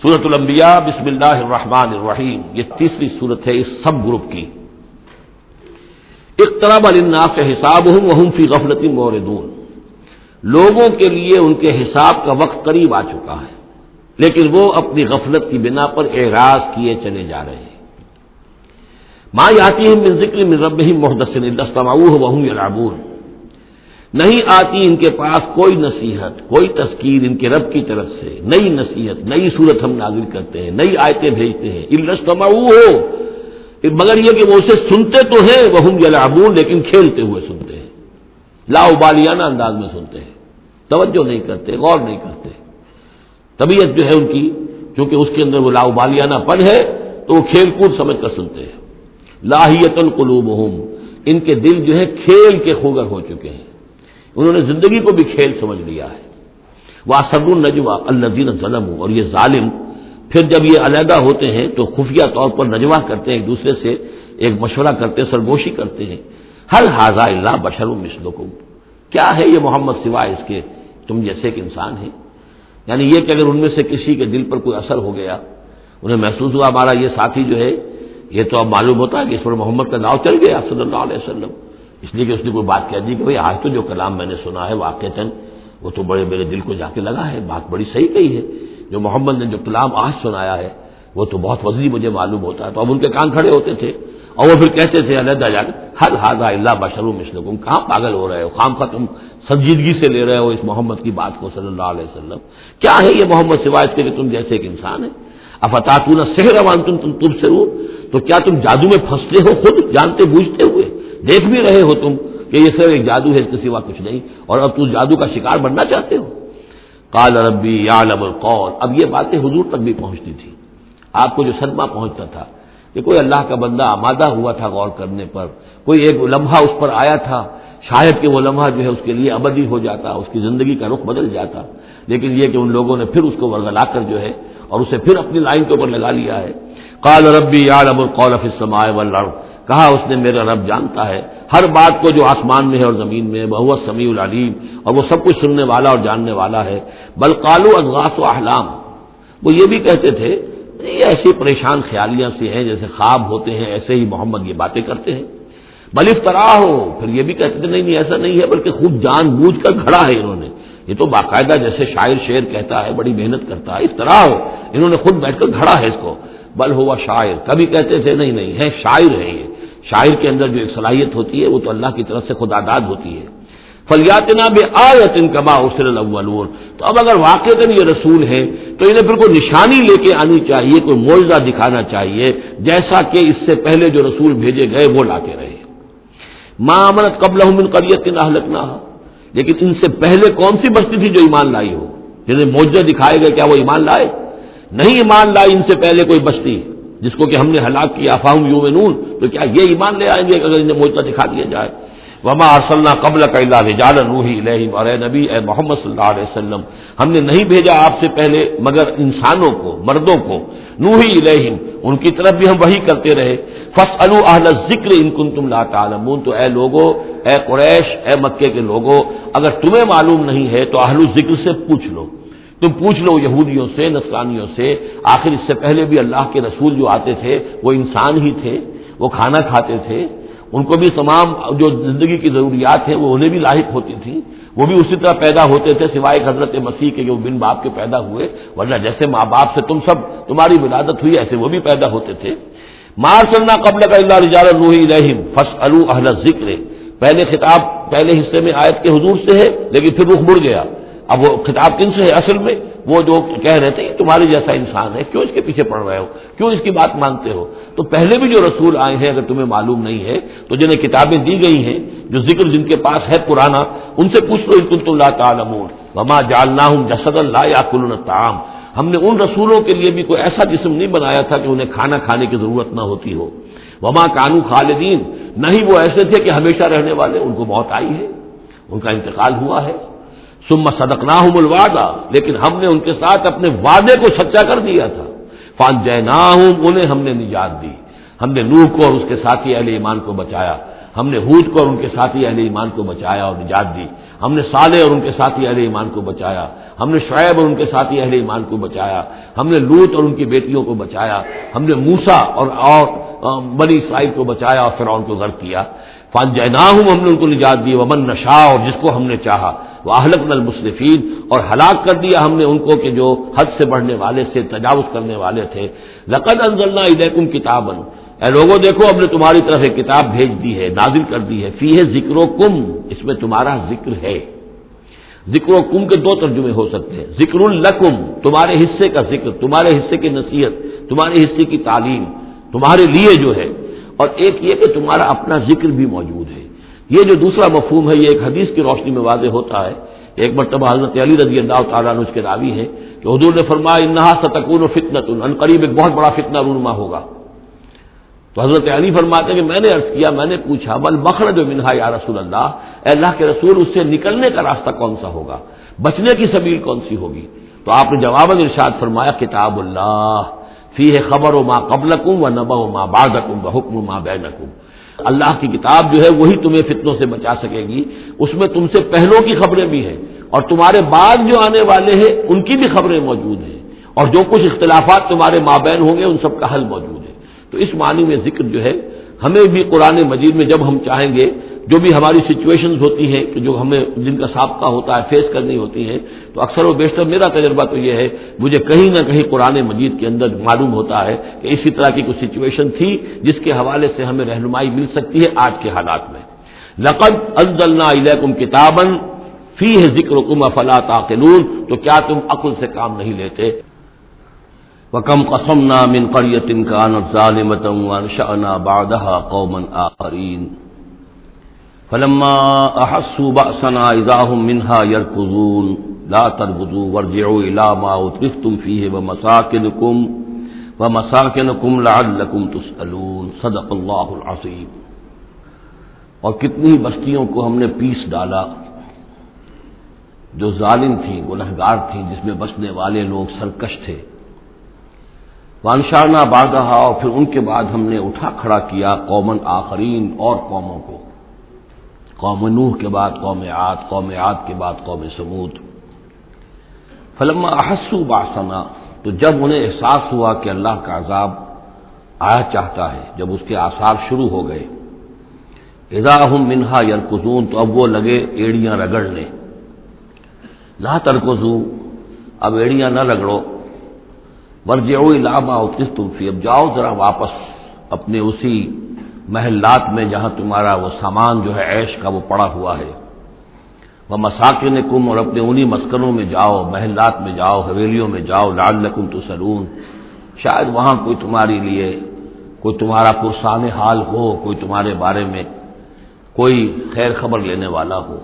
سورۃ الانبیاء بسم اللہ الرحمن الرحیم، یہ تیسری سورت ہے اس سب گروپ کی۔ اقترب للناس حسابهم وهم فی غفلۃ معرضون، لوگوں کے لیے ان کے حساب کا وقت قریب آ چکا ہے، لیکن وہ اپنی غفلت کی بنا پر اعراض کیے چلے جا رہے ہیں۔ ما یاتیہم من ذکر من ربہم محدث الا استمعوہ وهم یلعبون، نہیں آتی ان کے پاس کوئی نصیحت، کوئی تذکیر ان کے رب کی طرف سے، نئی نصیحت، نئی صورت ہم نازل کرتے ہیں، نئی آیتیں بھیجتے ہیں، الا استمعوہ، مگر یہ کہ وہ اسے سنتے تو ہیں، وهم یلعبون، لیکن کھیلتے ہوئے سنتے ہیں، لاابالیانہ انداز میں سنتے ہیں، توجہ نہیں کرتے، غور نہیں کرتے۔ طبیعت جو ہے ان کی، چونکہ اس کے اندر وہ لاابالیانہ پن ہے، تو وہ کھیل کود سمجھ کر سنتے ہیں۔ لاہیۃ قلوبہم، ان کے دل جو ہے کھیل کے خوگر ہو چکے ہیں، انہوں نے زندگی کو بھی کھیل سمجھ لیا ہے۔ وَأَسَرُّوا النَّجْوَىٰ الَّذِينَ ظَلَمُوا، اور یہ ظالم پھر جب یہ علیحدہ ہوتے ہیں تو خفیہ طور پر نجوا کرتے ہیں، ایک دوسرے سے ایک مشورہ کرتے ہیں، سرگوشی کرتے ہیں، هَلْ هَٰذَا إِلَّا بَشَرٌ مِثْلُكُمْ، کیا ہے یہ محمد سوائے اس کے تم جیسے ایک انسان ہے؟ یعنی یہ کہ اگر ان میں سے کسی کے دل پر کوئی اثر ہو گیا، انہیں محسوس ہوا ہمارا یہ ساتھی جو ہے، یہ تو اب معلوم ہوتا ہے کہ اس پر محمد کا نام چل گیا صلی اللہ علیہ وسلم، اس لیے کہ اس نے کوئی بات کہہ دی کہ بھئی آج تو جو کلام میں نے سنا ہے واقعتاً وہ تو بڑے میرے دل کو جا کے لگا ہے، بات بڑی صحیح کہی ہے، جو محمد نے جو کلام آج سنایا ہے وہ تو بہت وزنی مجھے معلوم ہوتا ہے۔ تو اب ان کے کان کھڑے ہوتے تھے اور وہ پھر کہتے تھے علیحدہ جا کے هَلْ هَٰذَا إِلَّا بَشَرٌ مِثْلُكُمْ، کہاں پاگل ہو رہے ہو، خامخواہ تم سنجیدگی سے لے رہے ہو اس محمد کی بات کو صلی اللہ علیہ وسلم، کیا ہے یہ محمد سوائے اس کے کہ تم جیسے ایک انسان ہے۔ افتاتون السحر وانتم تبصرون، تو کیا تم جادو میں پھنستے ہو خود جانتے بوجھتے ہوئے، دیکھ بھی رہے ہو تم کہ یہ صرف ایک جادو ہے، اس کے سوا کچھ نہیں، اور اب تم جادو کا شکار بننا چاہتے ہو۔ قال ربی یعلم القول، اب یہ باتیں حضور تک بھی پہنچتی تھی، آپ کو جو صدمہ پہنچتا تھا کہ کوئی اللہ کا بندہ آمادہ ہوا تھا غور کرنے پر، کوئی ایک لمحہ اس پر آیا تھا، شاید کہ وہ لمحہ جو ہے اس کے لیے ابدی ہو جاتا، اس کی زندگی کا رخ بدل جاتا، لیکن یہ کہ ان لوگوں نے پھر اس کو ورگلا کر جو ہے اور اسے پھر اپنی لائن کے اوپر لگا لیا ہے۔ قال ربی یعلم القول فی السماء والارض، کہا اس نے میرا رب جانتا ہے ہر بات کو جو آسمان میں ہے اور زمین میں، وہو السمیع العلیم، اور وہ سب کچھ سننے والا اور جاننے والا ہے۔ بل قالوا اضغاث احلام، وہ یہ بھی کہتے تھے یہ ایسی پریشان خیالیاں سے ہیں جیسے خواب ہوتے ہیں، ایسے ہی محمد یہ باتیں کرتے ہیں۔ بل افترا ہو، پھر یہ بھی کہتے تھے نہیں ایسا نہیں ہے، بلکہ خوب جان بوجھ کر گھڑا ہے انہوں نے، یہ تو باقاعدہ جیسے شاعر شعر کہتا ہے بڑی محنت کرتا ہے، افترا ہو، انہوں نے خود بیٹھ کر گھڑا ہے اس کو۔ بل ہوا شاعر، کبھی کہتے تھے نہیں ہے شاعر ہے، یہ شاعر کے اندر جو ایک صلاحیت ہوتی ہے وہ تو اللہ کی طرف سے خدا داد ہوتی ہے۔ فلیاتنا بآیۃ کما ارسل الاولون، تو اب اگر واقعتاً یہ رسول ہیں تو انہیں پھر کوئی نشانی لے کے آنی چاہیے، کوئی معجزہ دکھانا چاہیے، جیسا کہ اس سے پہلے جو رسول بھیجے گئے وہ لاتے رہے۔ ما آمنت قبلہم من قریۃ اہلکناھا، لیکن ان سے پہلے کون سی بستی تھی جو ایمان لائی ہو، جنہیں معجزہ دکھائے گئے، کیا وہ ایمان لائے؟ نہیں ایمان لائی ان سے پہلے کوئی بستی جس کو کہ ہم نے ہلاک کیا، فہم یؤمنون، تو کیا یہ ایمان لے آئیں گے اگر انہیں معجزہ دکھا دیا جائے؟ وما ارسلنا قبلک الا رجالا نوحی الیہم، اور اے نبی اے محمد صلی اللہ علیہ وسلم، ہم نے نہیں بھیجا آپ سے پہلے مگر انسانوں کو، مردوں کو، نوحی الیہم، ان کی طرف بھی ہم وحی کرتے رہے۔ فاسألوا اہل الذکر ان کنتم لا تعلمون، تو اے لوگو، اے قریش، اے مکے کے لوگو، اگر تمہیں معلوم نہیں ہے تو اہل الذکر سے پوچھ لو، تم پوچھ لو یہودیوں سے، نصرانیوں سے، آخر اس سے پہلے بھی اللہ کے رسول جو آتے تھے وہ انسان ہی تھے، وہ کھانا کھاتے تھے، ان کو بھی تمام جو زندگی کی ضروریات ہیں وہ انہیں بھی لاحق ہوتی تھیں، وہ بھی اسی طرح پیدا ہوتے تھے سوائے حضرت مسیح کے جو بن باپ کے پیدا ہوئے، ورنہ جیسے ماں باپ سے تم سب تمہاری ولادت ہوئی ایسے وہ بھی پیدا ہوتے تھے۔ ما ارسلنا قبلک الا رجالا نوحی الیہم فاسألوا اہل الذکر، پہلے خطاب پہلے حصے میں آیت کے حضور سے ہے، لیکن پھر رخ مڑ گیا، اب وہ خطاب کن سے ہے؟ اصل میں وہ جو کہہ رہے تھے تمہارے جیسا انسان ہے، کیوں اس کے پیچھے پڑ رہے ہو، کیوں اس کی بات مانتے ہو؟ تو پہلے بھی جو رسول آئے ہیں اگر تمہیں معلوم نہیں ہے تو جنہیں کتابیں دی گئی ہیں، جو ذکر جن کے پاس ہے پرانا، ان سے پوچھ لو ان کنتم لا تعلمون۔ وما جعلناہم جسدا لا یاکلون الطعام، ہم نے ان رسولوں کے لیے بھی کوئی ایسا جسم نہیں بنایا تھا کہ انہیں کھانا کھانے کی ضرورت نہ ہوتی ہو۔ وما کانوا خالدین، نہیں وہ ایسے تھے کہ ہمیشہ رہنے والے، ان کو موت آئی ہے، ان کا انتقال ہوا ہے۔ ثم صدقناہم الوعدہ، لیکن ہم نے ان کے ساتھ اپنے وعدے کو سچا کر دیا تھا۔ فانجیناہم، انہیں ہم نے نجات دی، ہم نے نوح کو اور اس کے ساتھی اہل ایمان کو بچایا۔ ہم نے ہود کو اور ان کے ساتھی اہل ایمان کو بچایا اور نجات دی، ہم نے صالح اور ان کے ساتھی اہل ایمان کو بچایا، ہم نے شعیب اور ان کے ساتھی اہل ایمان کو بچایا، ہم نے لوط اور ان کی بیٹیوں کو بچایا، ہم نے موسیٰ اور بنی اسرائیل کو بچایا اور فرعون کو غرق کیا۔ فانجیناہم، ہم نے ان کو نجات دی، ومن نشاء، اور جس کو ہم نے چاہا، واہلکنا المسرفین، اور ہلاک کر دیا ہم نے ان کو کہ جو حد سے بڑھنے والے سے تجاوز کرنے والے تھے۔ لقد انزلنا الیکم کتابا، اے لوگوں دیکھو ہم نے تمہاری طرف ایک کتاب بھیج دی ہے، نازل کر دی ہے، فیہ ذکرکم، اس میں تمہارا ذکر ہے۔ ذکرکم کے دو ترجمے ہو سکتے ہیں، ذکر لکم، تمہارے حصے کا ذکر، تمہارے حصے کی نصیحت، تمہارے حصے کی تعلیم، تمہارے لیے جو ہے، اور ایک یہ کہ تمہارا اپنا ذکر بھی موجود ہے۔ یہ جو دوسرا مفہوم ہے یہ ایک حدیث کی روشنی میں واضح ہوتا ہے۔ ایک مرتبہ حضرت علی رضی اللہ تعالیٰ عنہ اس کے راوی ہیں کہ حضور نے فرمایا انہا ستکون فتنۃ، ان قریب ایک بہت بڑا فتنہ رونما ہوگا۔ تو حضرت علی فرماتے ہیں کہ میں نے عرض کیا، میں نے پوچھا والمخرج منہا یا رسول اللہ، اے اللہ کے رسول اس سے نکلنے کا راستہ کون سا ہوگا، بچنے کی سبیل کون سی ہوگی؟ تو آپ نے جواباً ارشاد فرمایا کتاب اللہ فیہ خبر ما قبلکم و نبأ ما بعدکم و حکم ما بینکم، اللہ کی کتاب جو ہے وہی تمہیں فتنوں سے بچا سکے گی، اس میں تم سے پہلوں کی خبریں بھی ہیں اور تمہارے بعد جو آنے والے ہیں ان کی بھی خبریں موجود ہیں، اور جو کچھ اختلافات تمہارے مابین ہوں گے ان سب کا حل موجود ہے۔ تو اس معنی میں ذکر جو ہے ہمیں بھی قرآن مجید میں جب ہم چاہیں گے، جو بھی ہماری سچویشنز ہوتی ہیں کہ جو ہمیں جن کا سابقہ ہوتا ہے فیس کرنی ہوتی ہیں، تو اکثر و بیشتر میرا تجربہ تو یہ ہے مجھے کہیں نہ کہیں قرآن مجید کے اندر معلوم ہوتا ہے کہ اسی طرح کی کوئی سچویشن تھی جس کے حوالے سے ہمیں رہنمائی مل سکتی ہے آج کے حالات میں۔ لقد انزلنا الیکم کتابا فیہ ذکرکم افلا تعقلون، تو کیا تم عقل سے کام نہیں لیتے؟ وَكَمْ قَصَمْنَا مِنْ قَرْيَةٍ كَانَتْ ظَالِمَةً وَأَنشَأْنَا بَعْدَهَا قَوْمًا آخَرِينَ فَلَمَّا أَحَسُّوا بَأْسَنَا إِذَا هُمْ مِنْهَا يَرْكُضُونَ لَا تَرْكُضُوا وَارْجِعُوا إِلَىٰ مَا أُتْرِفْتُمْ فِيهِ وَمَسَاكِنُكُمْ لَعَلَّكُمْ تُسْأَلُونَ صدق اللہ العظیم۔ اور کتنی بستیوں کو ہم نے پیس ڈالا جو ظالم تھیں، گنہگار تھیں، جس میں بسنے والے لوگ سرکش تھے۔ وانشانا بعدہا، اور پھر ان کے بعد ہم نے اٹھا کھڑا کیا قومن آخرین، اور قوموں کو، قوم نوح کے بعد قوم عاد، قوم عاد کے بعد قوم ثمود۔ فلما احسوا باسنا، تو جب انہیں احساس ہوا کہ اللہ کا عذاب آیا چاہتا ہے، جب اس کے آثار شروع ہو گئے، اذا ہم منہا یرکضون، تو اب وہ لگے ایڑیاں رگڑنے۔ لا ترکضوا، اب ایڑیاں نہ رگڑو، ورجعوا الی ما اترفتم فیہ، اب جاؤ ذرا واپس اپنے اسی محلات میں جہاں تمہارا وہ سامان جو ہے عیش کا وہ پڑا ہوا ہے، ومساکنکم، اور اپنے انہی مسکنوں میں جاؤ، محلات میں جاؤ، حویلیوں میں جاؤ، لعلکم تسألون، شاید وہاں کوئی تمہارے لیے کوئی تمہارا پرسان حال ہو، کوئی تمہارے بارے میں کوئی خیر خبر لینے والا ہو۔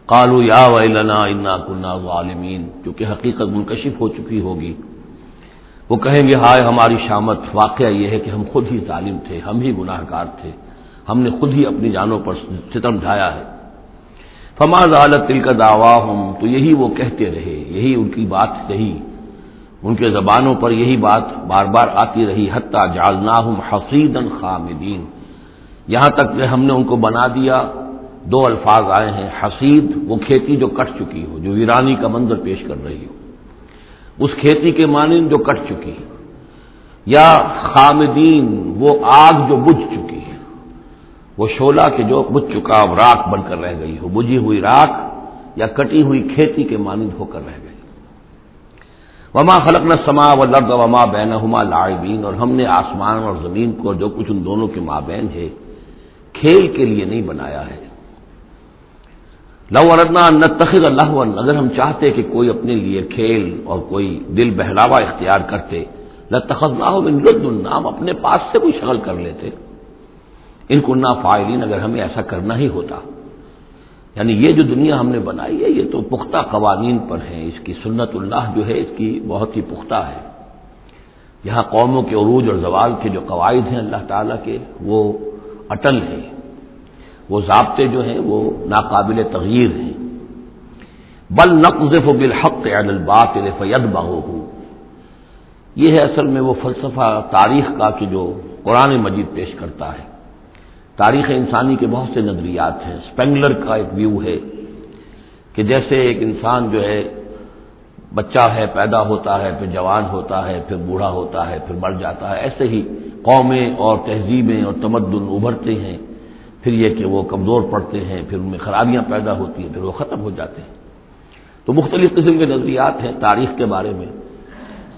قالوا یا ویلنا انا کنا ظالمین، کیونکہ حقیقت منکشف ہو چکی ہوگی، وہ کہیں گے ہائے ہماری شامت، واقعہ یہ ہے کہ ہم خود ہی ظالم تھے، ہم ہی گناہ گار تھے، ہم نے خود ہی اپنی جانوں پر ستم ڈھایا ہے۔ فما زالت تلک دعواہم، تو یہی وہ کہتے رہے، یہی ان کی بات رہی، ان کے زبانوں پر یہی بات بار بار آتی رہی، حتی جعلناہم حصیدا خامدین، یہاں تک کہ ہم نے ان کو بنا دیا، دو الفاظ آئے ہیں، حصید وہ کھیتی جو کٹ چکی ہو، جو ویرانی کا منظر پیش کر رہی ہو، اس کھیتی کے مانند جو کٹ چکی، یا خامدین وہ آگ جو بجھ چکی ہے، وہ شعلہ کہ جو بجھ چکا راکھ بن کر رہ گئی ہو، بجھی ہوئی راکھ یا کٹی ہوئی کھیتی کے مانند ہو کر رہ گئی۔ وما خلقنا السماء والارض وما بینہما لاعبین، اور ہم نے آسمان اور زمین کو جو کچھ ان دونوں کے مابین ہے کھیل کے لیے نہیں بنایا ہے۔ لو اردنا ان نتخذ لہوا، اگر ہم چاہتے کہ کوئی اپنے لیے کھیل اور کوئی دل بہلاوا اختیار کرتے، لاتخذناہ من لدنا، ہم اپنے پاس سے کوئی شغل کر لیتے، ان کننا فاعلین، اگر ہمیں ایسا کرنا ہی ہوتا۔ یعنی یہ جو دنیا ہم نے بنائی ہے یہ تو پختہ قوانین پر ہے، اس کی سنت اللہ جو ہے اس کی بہت ہی پختہ ہے، یہاں قوموں کے عروج اور زوال کے جو قواعد ہیں اللہ تعالیٰ کے وہ اٹل ہیں، وہ ضابطے جو ہیں وہ ناقابل تغییر ہیں۔ بل نقذف بالحق علی الباطل فیدمغہ، یہ ہے اصل میں وہ فلسفہ تاریخ کا کہ جو قرآن مجید پیش کرتا ہے تاریخ انسانی کے بہت سے نظریات ہیں. اسپینگلر کا ایک ویو ہے کہ جیسے ایک انسان جو ہے بچہ ہے، پیدا ہوتا ہے، پھر جوان ہوتا ہے، پھر بوڑھا ہوتا ہے، پھر مر جاتا ہے، ایسے ہی قومیں اور تہذیبیں اور تمدن ابھرتے ہیں، پھر یہ کہ وہ کمزور پڑتے ہیں، پھر ان میں خرابیاں پیدا ہوتی ہیں، پھر وہ ختم ہو جاتے ہیں. تو مختلف قسم کے نظریات ہیں تاریخ کے بارے میں.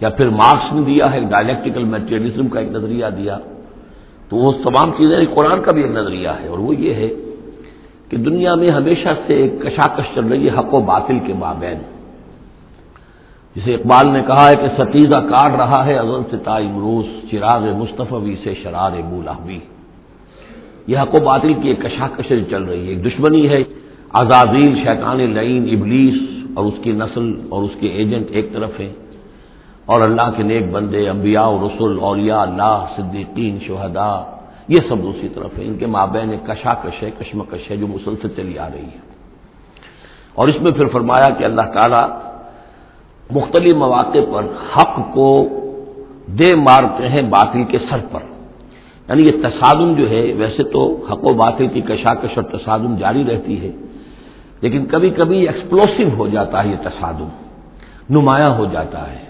یا پھر مارکس نے دیا ہے ڈائلیکٹیکل میٹیریلزم کا ایک نظریہ دیا. تو وہ تمام چیزیں قرآن کا بھی ایک نظریہ ہے، اور وہ یہ ہے کہ دنیا میں ہمیشہ سے ایک کشاکش چل رہی ہے حق و باطل کے مابین. جسے اقبال نے کہا ہے کہ ستیزہ کاٹ رہا ہے ازل سے تا امروز، چراغ مصطفی سے شرار بولہوی. یہ حق و باطل کی ایک کشاکش چل رہی ہے. ایک دشمنی ہے، عزازیل شیطان لعین ابلیس اور اس کی نسل اور اس کے ایجنٹ ایک طرف ہیں، اور اللہ کے نیک بندے انبیاء و رسل، اولیاء اللہ، صدیقین، شہداء، یہ سب دوسری طرف ہیں. ان کے مابین ایک کشاکش ہے، کشمکش ہے جو مسلسل چلی آ رہی ہے. اور اس میں پھر فرمایا کہ اللہ تعالیٰ مختلف مواقع پر حق کو دے مارتے ہیں باطل کے سر پر. یعنی یہ تصادم جو ہے، ویسے تو حق و باطل کی کشاکش اور تصادم جاری رہتی ہے، لیکن کبھی کبھی ایکسپلوسو ہو جاتا ہے، یہ تصادم نمایاں ہو جاتا ہے،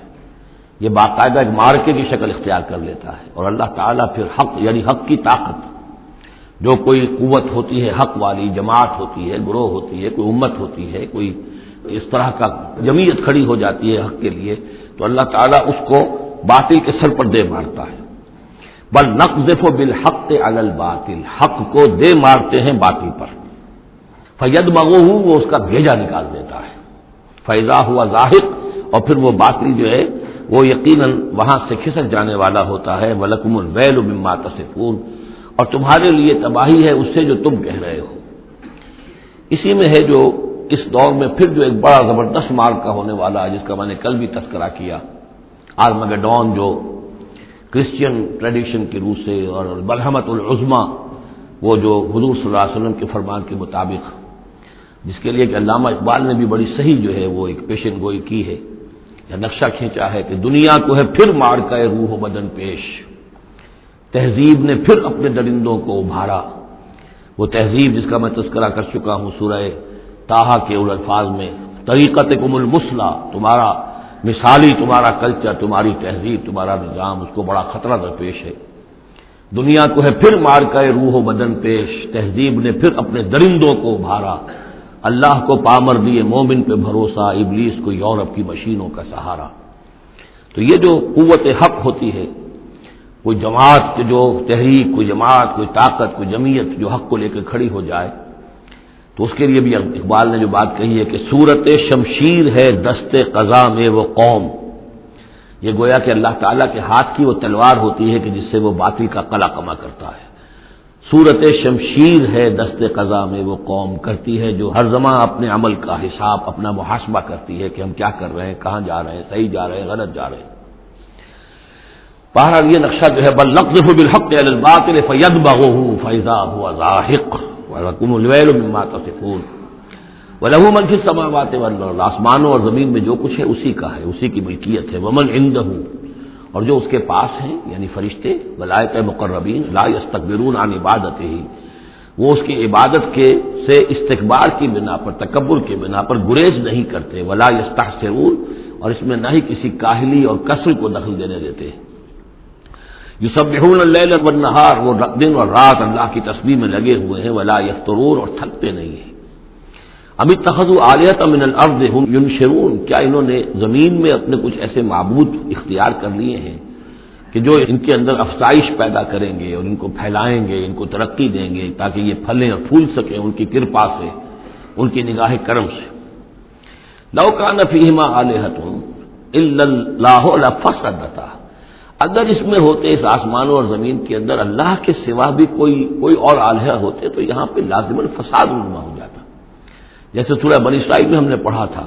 یہ باقاعدہ ایک مارکے کی شکل اختیار کر لیتا ہے. اور اللہ تعالیٰ پھر حق، یعنی حق کی طاقت، جو کوئی قوت ہوتی ہے حق والی، جماعت ہوتی ہے، گروہ ہوتی ہے، کوئی امت ہوتی ہے، کوئی اس طرح کا جمعیت کھڑی ہو جاتی ہے حق کے لیے، تو اللہ تعالیٰ اس کو باطل کے سر پر دے مارتا ہے. بل نقذف بالحق علی الباطل، حق کو دے مارتے ہیں باطل پر. فیدمغہ، وہ اس کا بھیجا نکال دیتا ہے. فاذا ہوا زاہق، اور پھر وہ باطل جو ہے وہ یقیناً وہاں سے کھسک جانے والا ہوتا ہے. وَلَكُمُ الْوَيْلُ مِمَّا تَصِفُونَ، اور تمہارے لیے تباہی ہے اس سے جو تم کہہ رہے ہو. اسی میں ہے جو اس دور میں پھر جو ایک بڑا زبردست معرکہ ہونے والا ہے، جس کا میں نے کل بھی تذکرہ کیا، آرمگڈون، جو کرسچین ٹریڈیشن کی روح سے، اور ملحمۃ العظمیٰ، وہ جو حضور صلی اللہ علیہ وسلم کے فرمان کے مطابق، جس کے لیے کہ علامہ اقبال نے بھی بڑی صحیح جو ہے وہ ایک پیشن گوئی کی ہے یا نقشہ کھینچا ہے کہ دنیا کو ہے پھر معرکہ روح و بدن پیش، تہذیب نے پھر اپنے درندوں کو ابھارا. وہ تہذیب جس کا میں تذکرہ کر چکا ہوں سورہ طٰہٰ کے ان الفاظ میں، طریقتکم المثلیٰ، تمہارا مثالی، تمہارا کلچر، تمہاری تہذیب، تمہارا نظام، اس کو بڑا خطرہ درپیش ہے. دنیا کو ہے پھر مارکہ روح و بدن پیش، تہذیب نے پھر اپنے درندوں کو ابھارا. اللہ کو پامر دیے مومن پہ بھروسہ، ابلیس کو یورپ کی مشینوں کا سہارا. تو یہ جو قوت حق ہوتی ہے، کوئی جماعت کے جو تحریک، کوئی جماعت، کوئی طاقت، کوئی جمعیت جو حق کو لے کے کھڑی ہو جائے، تو اس کے لیے بھی اقبال نے جو بات کہی ہے کہ صورت شمشیر ہے دست قضا میں وہ قوم. یہ گویا کہ اللہ تعالیٰ کے ہاتھ کی وہ تلوار ہوتی ہے کہ جس سے وہ باطل کا قلع کما کرتا ہے. صورت شمشیر ہے دست قضا میں وہ قوم، کرتی ہے جو ہر زمان اپنے عمل کا حساب، اپنا محاسبہ کرتی ہے کہ ہم کیا کر رہے ہیں، کہاں جا رہے ہیں، صحیح جا رہے ہیں، غلط جا رہے ہیں. بہرحال یہ نقشہ جو ہے بل نقذف بالحق علی الباطل فیدمغہ فاذا هو زاہق وَلَكُمُ الْوَيْلُ مِمَّا تَصِفُونَ وَلَهُ مَنْ فِي السَّمَاوَاتِ وَالْأَرْضِ، آسمانوں اور زمین میں جو کچھ ہے اسی کا ہے، اسی کی ملکیت ہے. وَمَنْ عِندَهُ، اور جو اس کے پاس ہیں یعنی فرشتے، ملائکہ مقربین، لا يستكبرون عن عبادتہ، وہ اس کی عبادت کے سے استکبار کی بنا پر، تکبر کی بنا پر گریز نہیں کرتے. ولا يستحسرون، اور اس میں نہ ہی کسی کاہلی اور کسل کو دخل دینے دیتے. یسبحون اللیل والنہار، وہ دن اور رات اللہ کی تسبیح میں لگے ہوئے ہیں. ولا یفترون، اور تھکتے نہیں ہیں. ام اتخذوا آلہۃ من الارض هم ینشرون، کیا انہوں نے زمین میں اپنے کچھ ایسے معبود اختیار کر لیے ہیں کہ جو ان کے اندر افزائش پیدا کریں گے اور ان کو پھیلائیں گے، ان کو ترقی دیں گے تاکہ یہ پھلیں اور پھول سکیں ان کی کرپا سے، ان کی نگاہ کرم سے. لو کان فیہما آلہۃ الا اللہ لفسدتا، اگر اس میں ہوتے، اس آسمانوں اور زمین کے اندر اللہ کے سوا بھی کوئی اور آلہہ ہوتے تو یہاں پہ لازماً فساد رونما ہو جاتا. جیسے سورہ بنی اسرائیل میں ہم نے پڑھا تھا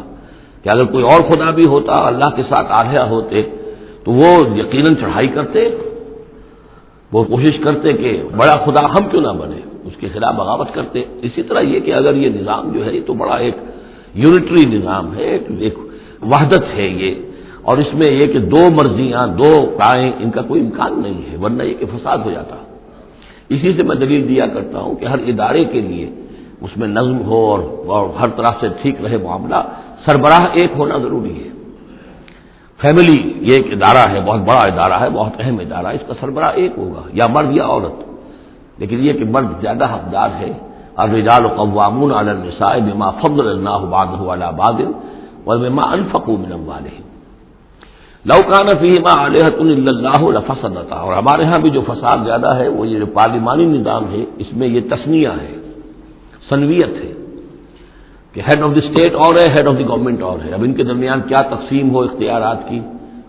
کہ اگر کوئی اور خدا بھی ہوتا، اللہ کے ساتھ آلہہ ہوتے، تو وہ یقیناً چڑھائی کرتے، وہ کوشش کرتے کہ بڑا خدا ہم کیوں نہ بنے، اس کے خلاف بغاوت کرتے. اسی طرح یہ کہ اگر یہ نظام جو ہے یہ تو بڑا ایک یونٹری نظام ہے، ایک وحدت ہے یہ، اور اس میں یہ کہ دو مرضیاں، دو رائیں، ان کا کوئی امکان نہیں ہے، ورنہ یہ کہ فساد ہو جاتا. اسی سے میں دلیل دیا کرتا ہوں کہ ہر ادارے کے لیے اس میں نظم ہو اور ہر طرح سے ٹھیک رہے معاملہ، سربراہ ایک ہونا ضروری ہے۔ فیملی یہ ایک ادارہ ہے، بہت بڑا ادارہ ہے، بہت اہم ادارہ ہے، اس کا سربراہ ایک ہوگا، یا مرد یا عورت، لیکن یہ کہ مرد زیادہ حقدار ہے۔ الرجال قوامون علی النساء بما فضل اللہ بعضهم علی بعض وبما انفقوا من اموالهم لو کان فیہما آلہۃ الا اللہ لفسدتا۔ اور ہمارے ہاں بھی جو فساد زیادہ ہے وہ یہ جو پارلیمانی نظام ہے، اس میں یہ تسنیہ ہے، ثنویت ہے کہ ہیڈ آف دی اسٹیٹ اور ہے، ہیڈ آف دی گورنمنٹ اور ہے۔ اب ان کے درمیان کیا تقسیم ہو اختیارات کی،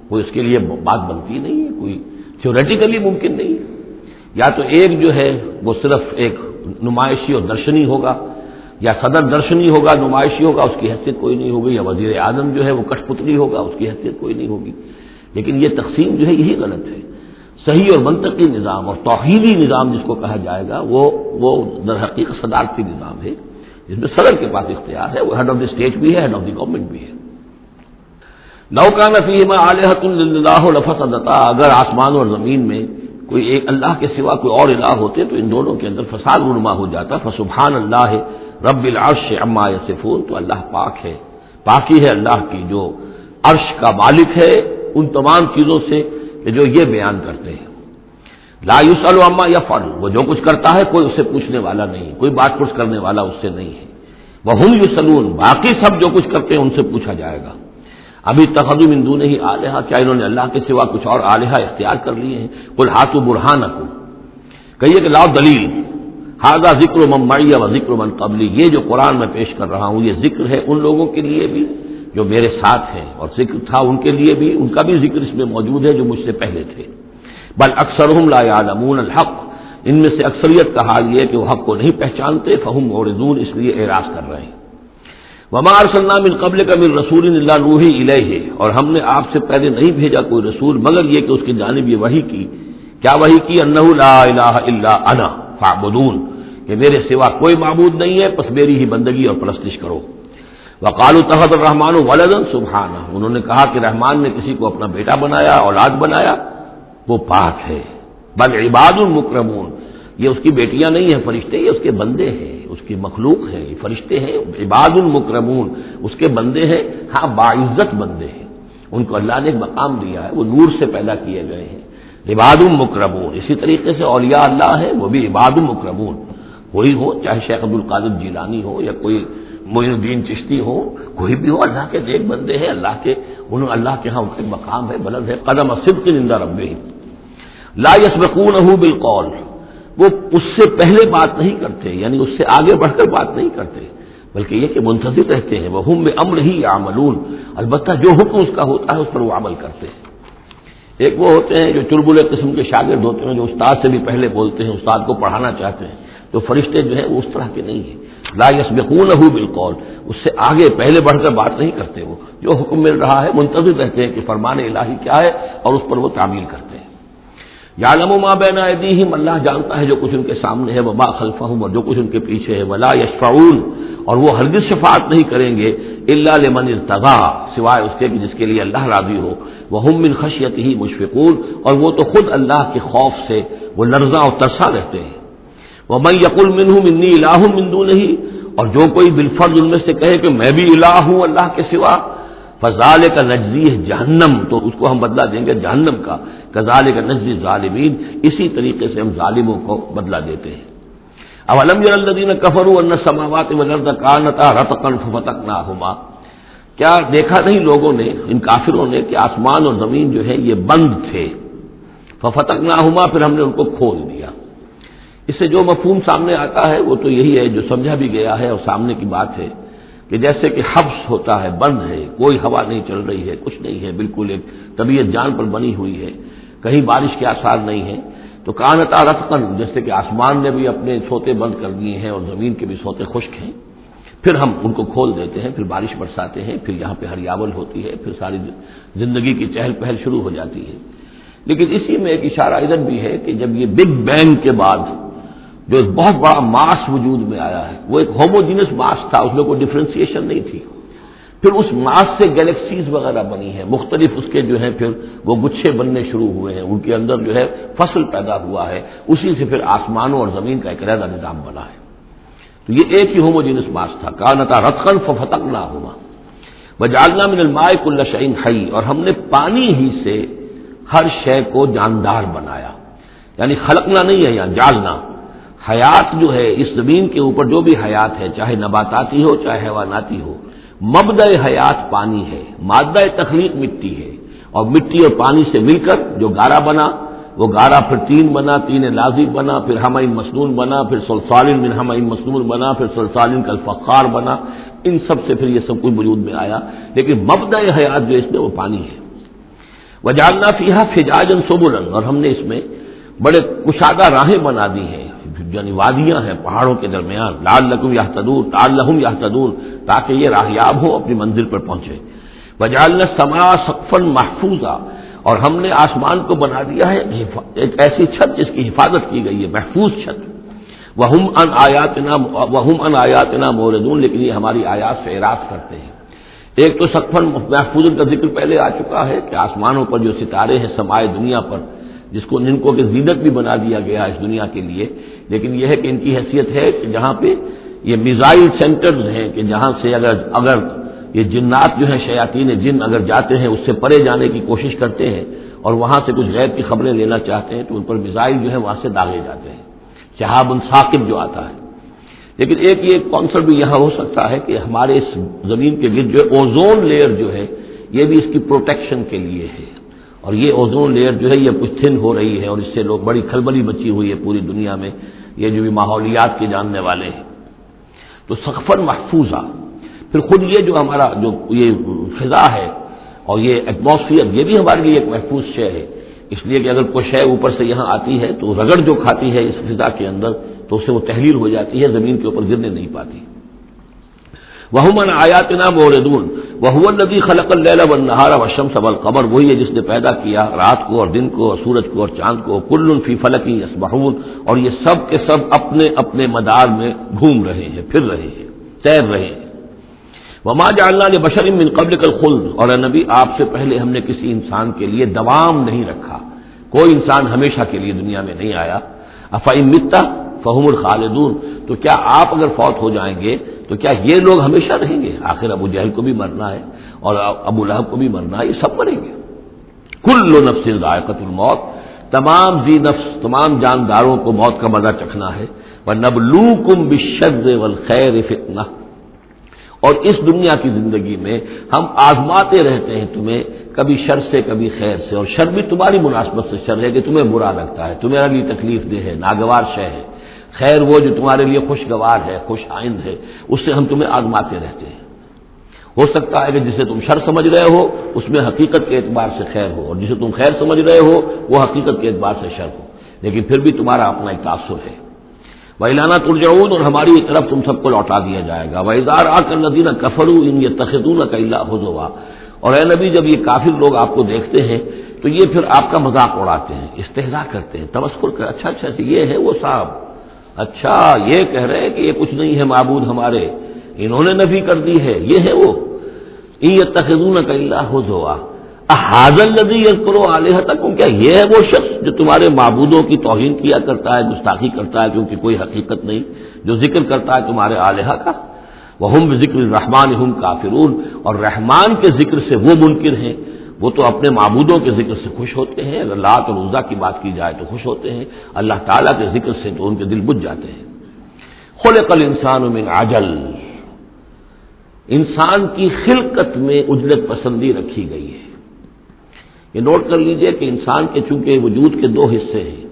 وہ اس کے لیے بات بنتی نہیں ہے، کوئی تھیوریٹیکلی ممکن نہیں ہے۔ یا تو ایک جو ہے وہ صرف ایک نمائشی اور درشنی ہوگا، یا صدر درشنی ہوگا، نمائشی ہوگا، اس کی حیثیت کوئی نہیں ہوگی، یا وزیر اعظم جو ہے وہ کٹ پتلی ہوگا، اس کی حیثیت کوئی نہیں ہوگی۔ لیکن یہ تقسیم جو ہے یہی غلط ہے۔ صحیح اور منطقی نظام اور توحیدی نظام جس کو کہا جائے گا وہ در حقیقت صدارتی نظام ہے، جس میں صدر کے پاس اختیار ہے، وہ ہیڈ آف دی اسٹیٹ بھی ہے، ہیڈ آف دی گورنمنٹ بھی ہے۔ لو کان فیہما آلہۃ الا اللہ لفسدتا، اگر آسمان اور زمین میں کوئی ایک اللہ کے سوا کوئی اور الہ ہوتے تو ان دونوں کے اندر فساد رونما ہو جاتا۔ فسبحان اللہ رب العرش عما یصفون، تو اللہ پاک ہے، پاکی ہے اللہ کی جو عرش کا مالک ہے ان تمام چیزوں سے کہ جو یہ بیان کرتے ہیں۔ لا یسأل عما یفعل، وہ جو کچھ کرتا ہے کوئی اسے پوچھنے والا نہیں، کوئی بات پرس کرنے والا اس سے نہیں ہے۔ وہم یسألون، باقی سب جو کچھ کرتے ہیں ان سے پوچھا جائے گا۔ ابھی اتخذوا من دونہ آلہۃ، کیا انہوں نے اللہ کے سوا کچھ اور آلہہ اختیار کر لیے ہیں؟ قل ہاتوا برہانکم، کہیے کہ لاؤ دلیل۔ ھذا ذکر من معی و ذکر من قبلی، یہ جو قرآن میں پیش کر رہا ہوں یہ ذکر ہے ان لوگوں کے لیے بھی جو میرے ساتھ ہیں، اور ذکر تھا ان کے لیے بھی، ان کا بھی ذکر اس میں موجود ہے جو مجھ سے پہلے تھے۔ بل اکثرهم لا يعلمون الحق، ان میں سے اکثریت کا حال یہ ہے کہ وہ حق کو نہیں پہچانتے، فهم معرضون، اس لیے اعراض کر رہے ہیں۔ وما ارسلنا من قبلک من رسول الا نوحی الیہ، اور ہم نے آپ سے پہلے نہیں بھیجا کوئی رسول مگر یہ کہ اس کی جانب یہ وحی کی، کیا وحی کی؟ انہ لا الہ الا انا فاعبدون، کہ میرے سوا کوئی معبود نہیں ہے، پس میری ہی بندگی اور پرستش کرو۔ وقالوا اتخذ الرحمن ولدا سبحانہ، انہوں نے کہا کہ رحمان نے کسی کو اپنا بیٹا بنایا، اولاد بنایا، وہ پاک ہے۔ بل عباد مکرمون، یہ اس کی بیٹیاں نہیں ہیں فرشتے، یہ اس کے بندے ہیں، اس کی مخلوق ہیں، یہ فرشتے ہیں، عباد مکرمون، اس کے بندے ہیں، ہاں باعزت بندے ہیں، ان کو اللہ نے ایک مقام دیا ہے، وہ نور سے پیدا کیے گئے ہیں۔ عباد مکرمون، اسی طریقے سے اولیاء اللہ ہے وہ بھی عباد مکرمون، کوئی ہو، چاہے شیخ عبد القادر جیلانی ہو یا کوئی معین الدین چشتی ہو، کوئی بھی ہو، اللہ کے نیک بندے ہیں، اللہ کے ہاں ان کا مقام ہے، بلند ہے۔ قدم صدق عند ربہم لا یسبقونہ بالقول، وہ اس سے پہلے بات نہیں کرتے، یعنی اس سے آگے بڑھ کر بات نہیں کرتے، بلکہ یہ کہ منتظر رہتے ہیں۔ وہم بامرہ یعملون، البتہ جو حکم اس کا ہوتا ہے اس پر وہ عمل کرتے ہیں۔ ایک وہ ہوتے ہیں جو چلبلے قسم کے شاگرد ہوتے ہیں، جو استاد سے بھی پہلے بولتے ہیں، استاد کو پڑھانا چاہتے ہیں، تو فرشتے جو ہیں وہ اس طرح کے نہیں ہیں۔ لا یسبقونہ بالقول، اس سے آگے پہلے بڑھ کر بات نہیں کرتے، وہ جو حکم مل رہا ہے منتظر رہتے ہیں کہ فرمان الہی کیا ہے اور اس پر وہ تعمیل کرتے ہیں۔ یعلم ما بین ایدیہم، اللہ جانتا ہے جو کچھ ان کے سامنے ہے، وما خلفہم، اور جو کچھ ان کے پیچھے ہے، ولا یشفعون، اور وہ ہرگز شفاعت نہیں کریں گے، الا لمن ارتضی، سوائے اس کے کہ جس کے لیے اللہ راضی ہو، وہم من خشیتہ مشفقون، اور وہ تو خود اللہ کے خوف سے وہ لرزاں اور ترساں رہتے ہیں۔ ومن یقل منہم انی الہ من دونہ، اور جو کوئی بالفرض ان میں سے کہے کہ میں بھی الہ ہوں اللہ کے سوا، فذالک نجزیہ جہنم، تو اس کو ہم بدلہ دیں گے جہنم کا، کذالک نجزی الظالمین، اسی طریقے سے ہم ظالموں کو بدلہ دیتے ہیں۔ اولم یری الذین کفروا ان السماوات والارض کانتا رتقا ففتقناہما، کیا دیکھا نہیں لوگوں نے، ان کافروں نے، کہ آسمان اور زمین جو ہے یہ بند تھے، ففتقناہما، پھر ہم نے ان کو کھول دیا۔ اس سے جو مفہوم سامنے آتا ہے وہ تو یہی ہے جو سمجھا بھی گیا ہے اور سامنے کی بات ہے کہ جیسے کہ حبس ہوتا ہے، بند ہے، کوئی ہوا نہیں چل رہی ہے، کچھ نہیں ہے، بالکل ایک طبیعت جان پر بنی ہوئی ہے، کہیں بارش کے آثار نہیں ہیں، تو کانتا رتقا، جیسے کہ آسمان نے بھی اپنے سوتے بند کر دیے ہیں اور زمین کے بھی سوتے خشک ہیں، پھر ہم ان کو کھول دیتے ہیں، پھر بارش برساتے ہیں، پھر یہاں پہ ہریاول ہوتی ہے، پھر ساری زندگی کی چہل پہل شروع ہو جاتی ہے۔ لیکن اسی میں ایک اشارہ ادھر بھی ہے کہ جب یہ بگ بینگ کے بعد جو ایک بہت بڑا ماس وجود میں آیا ہے، وہ ایک ہوموجینس ماس تھا، اس میں کوئی ڈفرینسیشن نہیں تھی، پھر اس ماس سے گیلیکسیز وغیرہ بنی ہیں، مختلف اس کے جو ہیں پھر وہ گچھے بننے شروع ہوئے ہیں، ان کے اندر جو ہے فصل پیدا ہوا ہے، اسی سے پھر آسمانوں اور زمین کا ایک علیحدہ نظام بنا ہے۔ تو یہ ایک ہی ہوموجینس ماس تھا، کانتا رتقا ففتقناہما وجعلنا من الماء كل شيء حي، اور ہم نے پانی ہی سے ہر شے کو جاندار بنایا، یعنی خلقنا نہیں ہے یہاں، جعلنا۔ حیات جو ہے اس زمین کے اوپر جو بھی حیات ہے، چاہے نباتاتی ہو چاہے حیواناتی ہو، مبدأ حیات پانی ہے، مادہ تخلیق مٹی ہے، اور مٹی اور پانی سے مل کر جو گارا بنا، وہ گارا پھر تین بنا، تین لازب بنا، پھر حمأ مسنون بنا، پھر صلصال من حمأ مسنون بنا، پھر صلصال کالفخار بنا، ان سب سے پھر یہ سب کچھ وجود میں آیا، لیکن مبدأ حیات جو اس میں وہ پانی ہے۔ وجعلنا فیہا فجاجا سبلا، اور ہم نے اس میں بڑے کشادہ راہیں بنا دی ہیں، یعنی وادیاں ہیں پہاڑوں کے درمیان، لعلکم یہتدون، لعلہم یہتدون، تاکہ یہ راہیاب ہوں، اپنی منزل پر پہنچے۔ وجعلنا السماء سقفا محفوظا، اور ہم نے آسمان کو بنا دیا ہے ایک ایسی چھت جس کی حفاظت کی گئی ہے، محفوظ چھت۔ وہم عن آیاتنا موردون، لیکن یہ ہماری آیات سے اعراض کرتے ہیں۔ ایک تو سقفا محفوظ کا ذکر پہلے آ چکا ہے کہ آسمانوں پر جو ستارے ہیں سمائے دنیا پر، جس کو جن کو کہ زینت بھی بنا دیا گیا اس دنیا کے لیے، لیکن یہ ہے کہ ان کی حیثیت ہے کہ جہاں پہ یہ میزائل سینٹرز ہیں، کہ جہاں سے اگر یہ جنات جو ہیں شیاطین جن اگر جاتے ہیں اس سے پرے جانے کی کوشش کرتے ہیں اور وہاں سے کچھ غیب کی خبریں لینا چاہتے ہیں تو ان پر میزائل جو ہے وہاں سے داغے جاتے ہیں، شہاب ثاقب جو آتا ہے۔ لیکن ایک یہ کانسیپٹ بھی یہاں ہو سکتا ہے کہ ہمارے اس زمین کے گرد جو اوزون لیئر جو ہے یہ بھی اس کی پروٹیکشن کے لیے ہے، اور یہ اوزون لیئر جو ہے یہ کچھ تھن ہو رہی ہے، اور اس سے لوگ بڑی کھلبلی مچی ہوئی ہے پوری دنیا میں، یہ جو بھی ماحولیات کے جاننے والے ہیں۔ تو سقفاً محفوظہ، پھر خود یہ جو ہمارا جو یہ فضا ہے اور یہ ایٹماسفیئر، یہ بھی ہمارے لیے ایک محفوظ شے ہے، اس لیے کہ اگر کوئی شے اوپر سے یہاں آتی ہے تو رگڑ جو کھاتی ہے اس فضا کے اندر تو اسے وہ تحلیل ہو جاتی ہے، زمین کے اوپر گرنے نہیں پاتی۔ وَهُمْ عَنْ آیَاتِنَا مُعْرِضُونَ وَهُوَ الَّذِي خَلَقَ اللَّيْلَ وَالنَّهَارَ وَالشَّمْسَ وَالْقَمَرَ، وہی ہے جس نے پیدا کیا رات کو اور دن کو اور سورج کو اور چاند کو، كُلٌّ فِي فَلَكٍ يَسْبَحُونَ، اور یہ سب کے سب اپنے اپنے مدار میں گھوم رہے ہیں، پھر رہے ہیں، تیر رہے ہیں۔ وَمَا جَعَلْنَا لِبَشَرٍ مِّن قَبْلِكَ الْخُلْدَ، اور اے نبی آپ سے پہلے ہم نے کسی انسان کے لیے دوام نہیں رکھا، کوئی انسان ہمیشہ کے لیے دنیا میں نہیں آیا۔ أَفَإِن مِتَّ فَهُمُ الْخَالِدُونَ، تو کیا آپ اگر فوت ہو جائیں گے تو کیا یہ لوگ ہمیشہ رہیں گے؟ آخر ابو جہل کو بھی مرنا ہے اور ابو لہب کو بھی مرنا ہے، یہ سب مریں گے۔ كُلُّ نَفْسٍ ذَائِقَةُ الْمَوْتِ، تمام ذی نفس تمام جانداروں کو موت کا مزہ چکھنا ہے۔ وَنَبْلُوكُمْ بِالشَّرِّ وَالْخَيْرِ فِتْنَةً، اور اس دنیا کی زندگی میں ہم آزماتے رہتے ہیں تمہیں، کبھی شر سے کبھی خیر سے، اور شر بھی تمہاری مناسبت سے شر ہے کہ تمہیں برا لگتا ہے، تمہارے لیے تکلیف دہ ہے، ناگوار شے ہے، خیر وہ جو تمہارے لیے خوشگوار ہے، خوش آئند ہے، اس سے ہم تمہیں آزماتے رہتے ہیں۔ ہو سکتا ہے کہ جسے تم شر سمجھ رہے ہو اس میں حقیقت کے اعتبار سے خیر ہو، اور جسے تم خیر سمجھ رہے ہو وہ حقیقت کے اعتبار سے شر ہو، لیکن پھر بھی تمہارا اپنا ایک تاثر ہے۔ وَإِلَيْنَا تُرْجَعُونَ، اور ہماری طرف تم سب کو لوٹا دیا جائے گا۔ وَإِذَا رَآكَ الَّذِينَ كَفَرُوا إِن يَتَّخِذُونَكَ إِلَّا هُزُوًا، اور اے نبی جب یہ کافر لوگ آپ کو دیکھتے ہیں تو یہ پھر آپ کا مذاق اڑاتے ہیں، استہزاء کرتے ہیں، تمسخر کر، اچھا یہ ہے وہ صاحب، اچھا یہ کہہ رہے ہیں کہ یہ کچھ نہیں ہے معبود ہمارے، انہوں نے نفی کر دی ہے، یہ ہے وہ۔ إِن يَتَّخِذُونَكَ إِلَّا هُزُوًا أَهَٰذَا الَّذِي يَذْكُرُ آلِهَتَكُمْ، کیا یہ ہے وہ شخص جو تمہارے معبودوں کی توہین کیا کرتا ہے، گستاخی کرتا ہے کیونکہ کوئی حقیقت نہیں، جو ذکر کرتا ہے تمہارے آلہہ کا۔ وَهُمْ بِذِكْرِ الرَّحْمَٰنِ هُمْ كَافِرُونَ، اور رحمان کے ذکر سے وہ منکر ہیں، وہ تو اپنے معبودوں کے ذکر سے خوش ہوتے ہیں، اگر لات اور عزیٰ کی بات کی جائے تو خوش ہوتے ہیں، اللہ تعالیٰ کے ذکر سے تو ان کے دل بجھ جاتے ہیں۔ خُلِقَ الْإِنسَانُ مِنْ عَجَلٍ، انسان کی خلقت میں عجلت پسندی رکھی گئی ہے۔ یہ نوٹ کر لیجئے کہ انسان کے چونکہ وجود کے دو حصے ہیں،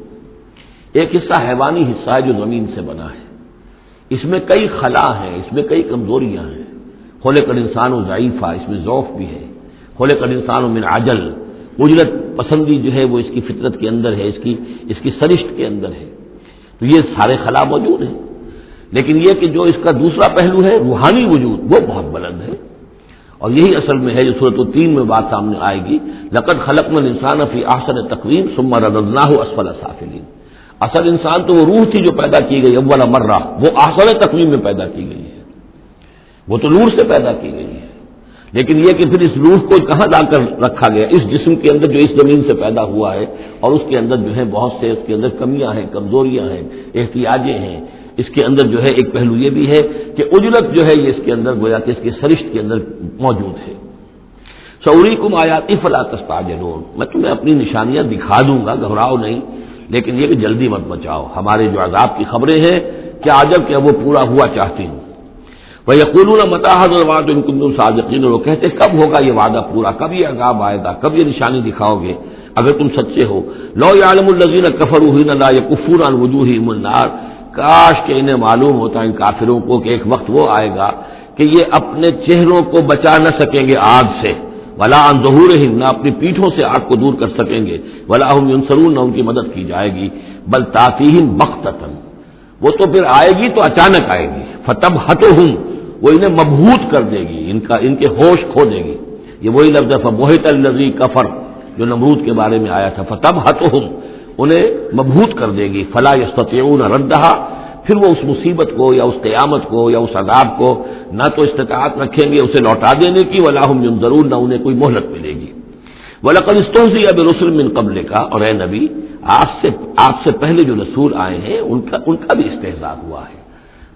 ایک حصہ حیوانی حصہ ہے جو زمین سے بنا ہے، اس میں کئی خلا ہیں، اس میں کئی کمزوریاں ہیں۔ خلق الانسان ضعیفہ، اس میں ضعف بھی ہے۔ خلق الانسان من عجل، عجلت پسندی جو ہے وہ اس کی فطرت کے اندر ہے، اس کی سرشت کے اندر ہے، تو یہ سارے خلا موجود ہیں۔ لیکن یہ کہ جو اس کا دوسرا پہلو ہے روحانی وجود، وہ بہت بلند ہے، اور یہی اصل میں ہے جو سورۃ التین میں بات سامنے آئے گی، لقد خلقنا الانسان فی احسن تقویم ثم رددناہ اسفل سافلین۔ اصل انسان تو وہ روح تھی جو پیدا کی گئی اول مرہ، وہ احسن تقویم میں پیدا کی گئی ہے، وہ تو نور سے پیدا کی گئی ہے، لیکن یہ کہ پھر اس روح کو کہاں لا کر رکھا گیا؟ اس جسم کے اندر جو اس زمین سے پیدا ہوا ہے، اور اس کے اندر جو ہے بہت سے اس کے اندر کمیاں ہیں، کمزوریاں ہیں، احتیاجیں ہیں. اس کے اندر جو ہے ایک پہلو یہ بھی ہے کہ اجلت جو ہے یہ اس کے اندر گویا کہ اس کے سرشت کے اندر موجود ہے. سوریکم آیاتی فلا تستعجلون، میں تمہیں اپنی نشانیاں دکھا دوں گا، گھبراؤ نہیں، لیکن یہ کہ جلدی مت مچاؤ. ہمارے جو عذاب کی خبریں ہیں کیا عجب کہ وہ پورا ہوا چاہتی ہوں. وَيَقُولُونَ مَتَىٰ هَٰذَا الْوَعْدُ إِن كُنتُمْ صَادِقِينَ، وہ کہتے کب ہوگا یہ وعدہ پورا، کب یہ عذاب آئے گا، کب یہ نشانی دکھاؤ گے اگر تم سچے ہو. لَوْ يَعْلَمُ الَّذِينَ كَفَرُوا حِينَ لَا يَكُفُّونَ عَنْ وُجُوهِهِمُ النَّارَ، کاش کہ انہیں معلوم ہوتا ان کافروں کو کہ ایک وقت وہ آئے گا کہ یہ اپنے چہروں کو بچا نہ سکیں گے آگ سے، ولا عن ظہورہم، نہ اپنی پیٹھوں سے آگ کو دور کر سکیں گے، ولا ہم ینصرون، نہ ان کی مدد کی جائے گی. بل تاتیہم بغتۃ، وہ تو پھر آئے گی تو اچانک آئے گی. فتبہتہم، وہ انہیں مبہوت کر دے گی، ان کے ہوش کھو دے گی. یہ وہی لفظ ہے فبہت الذی کفر جو نمرود کے بارے میں آیا تھا. فتبہتہم، انہیں مبہوت کر دے گی. فلا یستطیعون ردھا، پھر وہ اس مصیبت کو یا اس قیامت کو یا اس عذاب کو نہ تو استطاعت رکھیں گے اسے لوٹا دینے کی، ولا ہم ینظرون، نہ انہیں کوئی مہلت ملے گی. وَلَقَدِ اسْتُهْزِئَ بِرُسُلٍ مِّن قَبْلِكَ، اور اے نبی آپ سے پہلے جو رسول آئے ہیں ان کا بھی استہزاء ہوا ہے.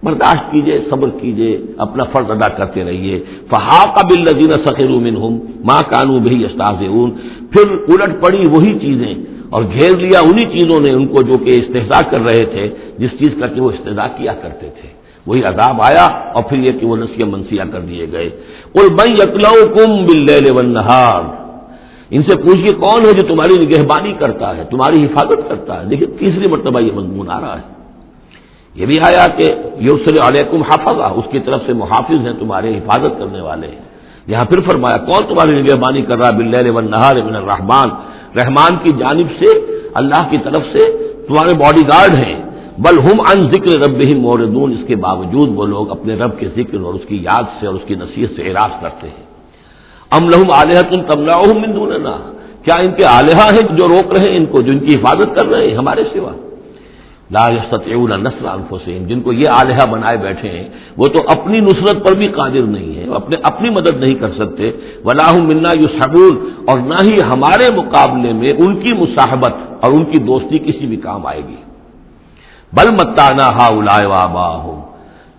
برداشت کیجئے، صبر کیجئے، اپنا فرض ادا کرتے رہیے. فَحَاقَ بِالَّذِينَ سَخِرُوا مِنْهُمْ مَا كَانُوا بِهِ يَسْتَهْزِئُونَ، پھر الٹ پڑی وہی چیزیں اور گھیر لیا انہی چیزوں نے ان کو جو کہ استہزاء کر رہے تھے، جس چیز کا کہ وہ استہزاء کیا کرتے تھے. وہی عذاب آیا اور پھر یہ کہ وہ نسیہ منسیہ کر دیے گئے. قُلْ مَن يَكْلَؤُكُم بِاللَّيْلِ وَالنَّهَارِ، ان سے پوچھئے کون ہے جو تمہاری نگہبانی کرتا ہے، تمہاری حفاظت کرتا ہے. دیکھیے تیسری مرتبہ یہ مضمون آ رہا ہے. یہ بھی آیا کہ یرسل علیکم حفظہ، اس کی طرف سے محافظ ہیں، تمہارے حفاظت کرنے والے ہیں. یہاں پھر فرمایا کون تمہاری نگہبانی کر رہا ہے، باللیل والنہار من الرحمن، رحمان کی جانب سے، اللہ کی طرف سے تمہارے باڈی گارڈ ہیں. بل ہم عن ذکر ربہم معرضون، اس کے باوجود وہ لوگ اپنے رب کے ذکر اور اس کی یاد سے اور اس کی نصیحت سے اعراض کرتے ہیں. ام لہم آلہۃ تمنعہم من دوننا، کیا ان کے آلہہ ہیں جو روک رہے ہیں ان کو، جو ان کی حفاظت کر رہے ہیں ہمارے سوا. لا یستطیعون نصر انفسہم، جن کو یہ آلہہ بنائے بیٹھے ہیں وہ تو اپنی نصرت پر بھی قادر نہیں ہے، اپنی مدد نہیں کر سکتے. ولا ہم منا یصحبون، اور نہ ہی ہمارے مقابلے میں ان کی مصاحبت اور ان کی دوستی کسی بھی کام آئے گی. بل متعنا ہؤلاء وآباءہم،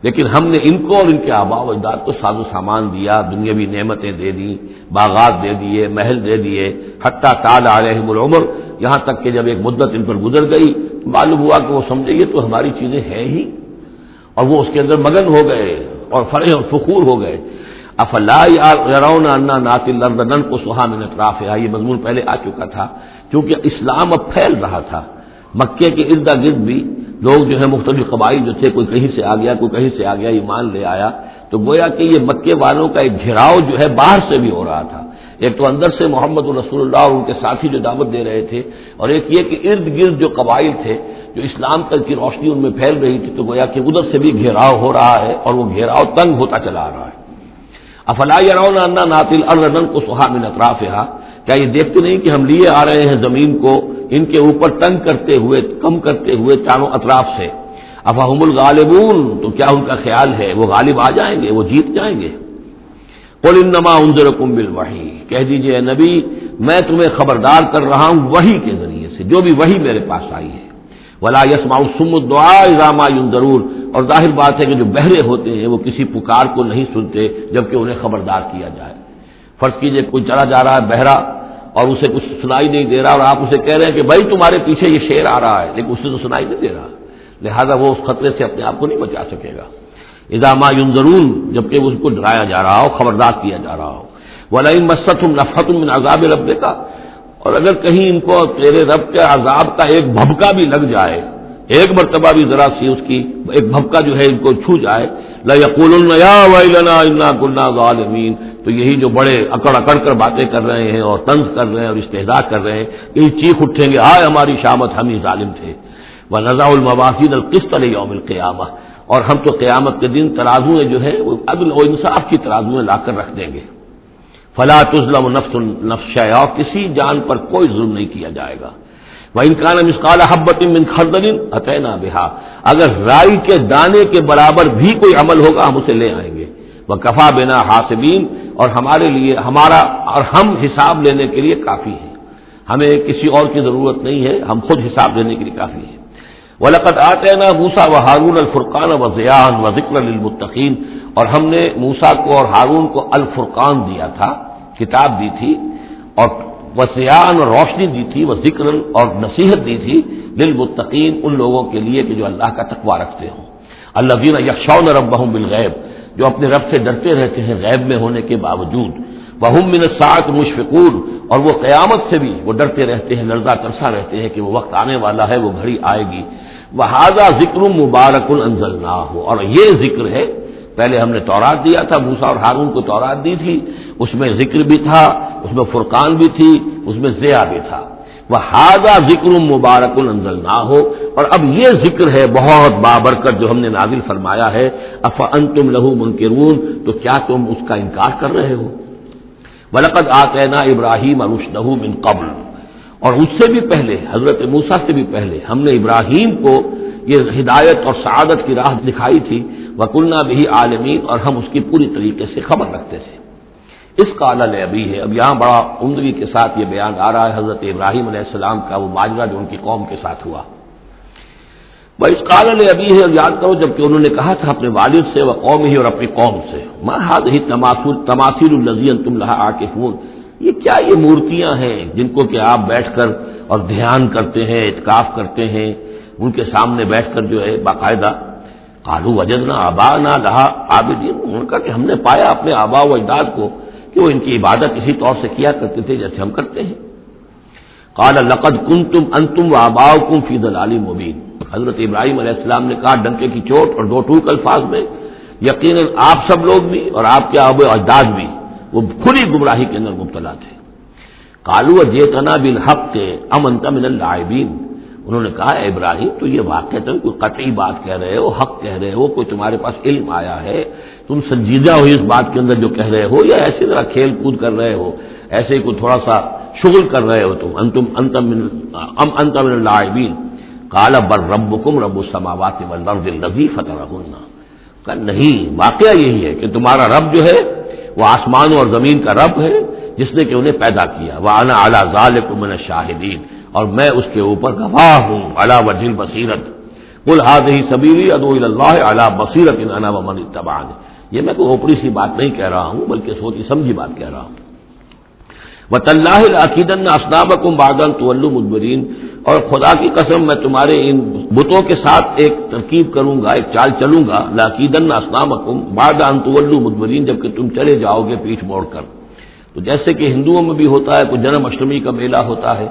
لیکن ہم نے ان کو اور ان کے آباء و اجداد کو ساز و سامان دیا، دنیاوی نعمتیں دے دی، باغات دے دیے، محل دے دیے. حتی طال علیہم العمر، یہاں تک کہ جب ایک مدت ان پر گزر گئی معلوم ہوا کہ وہ سمجھے یہ تو ہماری چیزیں ہیں ہی، اور وہ اس کے اندر مگن ہو گئے اور فرح اور فخور ہو گئے. افلا یرون انا ناتی الارض ننقصها من اطرافها، یہ مضمون پہلے آ چکا تھا. کیونکہ اسلام اب پھیل رہا تھا، مکے کے ارد گرد بھی لوگ جو ہے مختلف قبائل جو تھے، کوئی کہیں سے آ گیا کوئی کہیں سے آ گیا، ایمان لے آیا. تو گویا کہ یہ مکے والوں کا ایک گھیراؤ جو ہے باہر سے بھی ہو رہا تھا. ایک تو اندر سے محمد رسول اللہ اور ان کے ساتھی جو دعوت دے رہے تھے، اور ایک یہ کہ ارد گرد جو قبائل تھے جو اسلام کی روشنی ان میں پھیل رہی تھی، تو گویا کہ ادھر سے بھی گھیراؤ ہو رہا ہے اور وہ گھیراؤ تنگ ہوتا چلا آ رہا ہے. افلا یرون انا ناتی الارض ننقصها من اطرافها، کیا یہ دیکھتے نہیں کہ ہم لیے آ رہے ہیں زمین کو ان کے اوپر تنگ کرتے ہوئے، کم کرتے ہوئے چاروں اطراف سے. افہم الغالبون، تو کیا ان کا خیال ہے وہ غالب آ جائیں گے، وہ جیت جائیں گے. قل انما انذرکم بالوحی، کہہ دیجئے اے نبی میں تمہیں خبردار کر رہا ہوں وحی کے ذریعے سے، جو بھی وحی میرے پاس آئی ہے. ولا يسمع الصم الدعاء اذا ما ينذرون، اور ظاہر بات ہے کہ جو بہرے ہوتے ہیں وہ کسی پکار کو نہیں سنتے جبکہ انہیں خبردار کیا جائے. فرض کیجئے کوئی چلا جا رہا ہے بہرا اور اسے کچھ سنائی نہیں دے رہا، اور آپ اسے کہہ رہے ہیں کہ بھائی تمہارے پیچھے یہ شیر آ رہا ہے، لیکن اسے تو سنائی نہیں دے رہا، لہذا وہ اس خطرے سے اپنے آپ کو نہیں بچا سکے گا. اذا ما ينذرون، جبکہ اس کو ڈرایا جا رہا ہو، خبردار کیا جا رہا ہو. وَلَئِن مَسَّتْهُمْ نَفْحَةٌ مِّنْ عَذَابِ رَبِّكَ، اور اگر کہیں ان کو تیرے رب کے عذاب کا ایک بھبکا بھی لگ جائے، ایک مرتبہ بھی ذرا سی اس کی ایک بھبکا جو ہے ان کو چھو جائے، لَيَقُولُنَّ يَا وَيْلَنَا إِنَّا كُنَّا ظَالِمِينَ، تو یہی جو بڑے اکڑ اکڑ کر باتیں کر رہے ہیں اور طنز کر رہے ہیں اور استہزاء کر رہے ہیں، یہی چیخ اٹھیں گے ہائے ہماری شامت، ہم ہی ظالم تھے. وَنَضَعُ الْمَوَازِينَ الْقِسْطَ لِيَوْمِ الْقِيَامَةِ، اور ہم تو قیامت کے دن ترازویں جو ہے وہ عدل و انصاف کی ترازویں لا کر رکھ دیں گے. فلا تظلم نفس شیئا، کسی جان پر کوئی ظلم نہیں کیا جائے گا. وَإِنْ كَانَ مِثْقَالَ حَبَّةٍ مِّنْ خَرْدَلٍ أَتَيْنَا بِهَا، اگر رائی کے دانے کے برابر بھی کوئی عمل ہوگا ہم اسے لے آئیں گے. وَكَفَىٰ بِنَا حَاسِبِينَ، اور ہمارے لیے ہمارا اور ہم حساب لینے کے لیے کافی ہیں، ہمیں کسی اور کی ضرورت نہیں ہے، ہم خود حساب لینے کے لیے کافی ہیں۔ وَلَقَدْ آتَيْنَا مُوسَىٰ وَهَارُونَ الْفُرْقَانَ وَضِيَاءً وَذِكْرًا لِّلْمُتَّقِينَ، اور ہم نے موسیٰ کو اور ہارون کو الفرقان دیا تھا، کتاب دی تھی، اور وضیاءً اور روشنی دی تھی، وذکرًا اور نصیحت دی تھی، للمتقین ان لوگوں کے لیے کہ جو اللہ کا تقوی رکھتے ہوں، الذین یخشون ربہم بالغیب، جو اپنے رب سے ڈرتے رہتے ہیں غیب میں ہونے کے باوجود، وہم من الساعۃ مشفقون، اور وہ قیامت سے بھی وہ ڈرتے رہتے ہیں، لرزہ ترسا رہتے ہیں کہ وہ وقت آنے والا ہے، وہ گھڑی آئے گی۔ وہذا ذکر مبارک انزلناہ، اور یہ ذکر ہے، پہلے ہم نے تورات دیا تھا، موسیٰ اور ہارون کو تورات دی تھی، اس میں ذکر بھی تھا، اس میں فرقان بھی تھی، اس میں ضیاء بھی تھا۔ وہذا ذکر مبارک انزلناہ، اور اب یہ ذکر ہے بہت بابرکت جو ہم نے نازل فرمایا ہے، افانتم لہ منکرون، تو کیا تم اس کا انکار کر رہے ہو؟ وَلَقَدْ آتَيْنَا إِبْرَاهِيمَ رُشْدَهُ مِن قَبْلُ، اور اس سے بھی پہلے، حضرت موسیٰ سے بھی پہلے ہم نے ابراہیم کو یہ ہدایت اور سعادت کی راہ دکھائی تھی، وَكُنَّا بِهِ عَالِمِينَ، اور ہم اس کی پوری طریقے سے خبر رکھتے تھے۔ اس قال لأبیہ، اب یہاں بڑا عمدگی کے ساتھ یہ بیان آ رہا ہے حضرت ابراہیم علیہ السلام کا وہ ماجرا جو ان کی قوم کے ساتھ ہوا۔ وَإِذْ قَالَ لِأَبِيهِ، یاد کرو جب کہ انہوں نے کہا تھا اپنے والد سے، وَقَوْمِهِ، اور اپنی قوم سے، مَا هَٰذِهِ التَّمَاثِيلُ الَّتِي أَنتُمْ لَهَا عَاكِفُونَ، یہ کیا یہ مورتیاں ہیں جن کو کہ آپ بیٹھ کر اور دھیان کرتے ہیں، اعتکاف کرتے ہیں، ان کے سامنے بیٹھ کر جو ہے باقاعدہ۔ قالوا وجدنا آباءنا لها عابدین، ان کا کہ ہم نے پایا اپنے آباء و اجداد کو کہ وہ ان کی عبادت اسی طور سے کیا کرتے تھے جیسے ہم کرتے ہیں۔ قال لقد كنتم انتم وآباؤكم في ضلال مبين، حضرت ابراہیم علیہ السلام نے کہا ڈنکے کی چوٹ اور دو ٹوک الفاظ میں، یقیناً آپ سب لوگ بھی اور آپ کے آباء و اجداد بھی وہ کھلی گمراہی کے اندر مبتلا تھے۔ قالوا جئتنا بالحق ام انت من اللاعبین، انہوں نے کہا اے ابراہیم تو یہ واقعتاً کوئی قطعی بات کہہ رہے ہو، حق کہہ رہے ہو، کوئی تمہارے پاس علم آیا ہے، تم سنجیدہ ہو اس بات کے اندر جو کہہ رہے ہو، یا ایسی طرح کھیل کود کر رہے ہو، ایسے ہی کوئی تھوڑا سا شغل کر رہے ہو تم، انت من اللاعبین۔ قال بل ربکم رب السماوات والارض الذی فطرہن، کہ نہیں واقعہ یہی ہے کہ تمہارا رب جو ہے وہ آسمانوں اور زمین کا رب ہے جس نے کہ انہیں پیدا کیا، وَأَنَا عَلَىٰ ذَٰلِكُم مِّنَ الشَّاهِدِينَ، اور میں اس کے اوپر گواہ ہوں، عَلَىٰ وَجْهِ الْبَصِيرَةِ قُلْ هَٰذِهِ سَبِيلِي أَدْعُو إِلَى اللَّهِ عَلَىٰ بَصِيرَةٍ أَنَا وَمَنِ اتَّبَعَنِي، یہ میں کوئی اوپری سی بات نہیں کہہ رہا ہوں بلکہ سوچی سمجھی بات کہہ رہا ہوں۔ وَتَاللَّهِ لَأَكِيدَنَّ أَصْنَامَكُمْ بَعْدَ أَن تُوَلُّوا مُدْبِرِينَ، اور خدا کی قسم میں تمہارے ان بتوں کے ساتھ ایک ترکیب کروں گا، ایک چال چلوں گا، لَأَكِيدَنَّ أَصْنَامَكُمْ بَعْدَ أَن تُوَلُّوا مُدْبِرِينَ، جبکہ تم چلے جاؤ گے پیٹھ موڑ کر۔ تو جیسے کہ ہندوؤں میں بھی ہوتا ہے، کوئی جنم اشٹمی کا میلہ ہوتا ہے،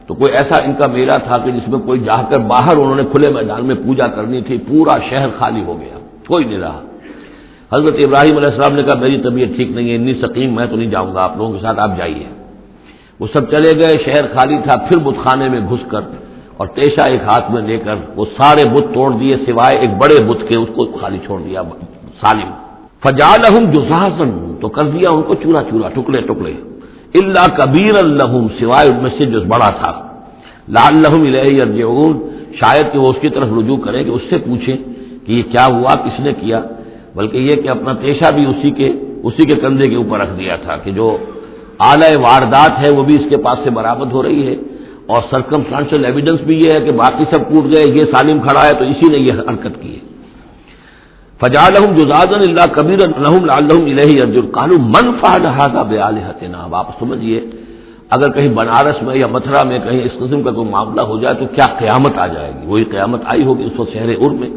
تو کوئی ایسا ان کا میلہ تھا کہ جس میں کوئی جا کر باہر انہوں نے کھلے میدان میں پوجا کرنی تھی، پورا شہر خالی ہو گیا، کوئی نہیں رہا۔ حضرت ابراہیم علیہ السلام نے کہا میری طبیعت ٹھیک نہیں ہے، اتنی سقیم میں تو نہیں جاؤں گا آپ لوگوں کے ساتھ، آپ جائیے۔ وہ سب چلے گئے، شہر خالی تھا، پھر بت خانے میں گھس کر اور تیشا ایک ہاتھ میں لے کر وہ سارے بت توڑ دیے سوائے ایک بڑے بت کے، اس کو خالی چھوڑ دیا سالم۔ فجعلہم جذاذا، تو کر دیا ان کو چورا چورا، ٹکڑے ٹکڑے، الا کبیرا لہم، سوائے ان میں سے جو بڑا تھا، لعلہم الیہ یرجعون، شاید کہ وہ اس کی طرف رجوع کریں کہ اس سے پوچھیں کہ یہ کیا ہوا، کس نے کیا، بلکہ یہ کہ اپنا پیشہ بھی اسی کے کندھے کے اوپر رکھ دیا تھا کہ جو آلہ واردات ہے وہ بھی اس کے پاس سے برآمد ہو رہی ہے، اور سرکمسٹانشل ایویڈنس بھی یہ ہے کہ باقی سب ٹوٹ گئے، یہ سالم کھڑا ہے تو اسی نے یہ حرکت کی ہے۔ فجعلہم جذاذا الا کبیرا لہم لعلہم الیہ یرجعون قالوا من فعل هذا بآلہتنا، اب آپ سمجھیے اگر کہیں بنارس میں یا متھرا میں کہیں اس قسم کا کوئی معاملہ ہو جائے تو کیا قیامت آ جائے گی، وہی قیامت آئی ہوگی اس وقت شہر ار میں۔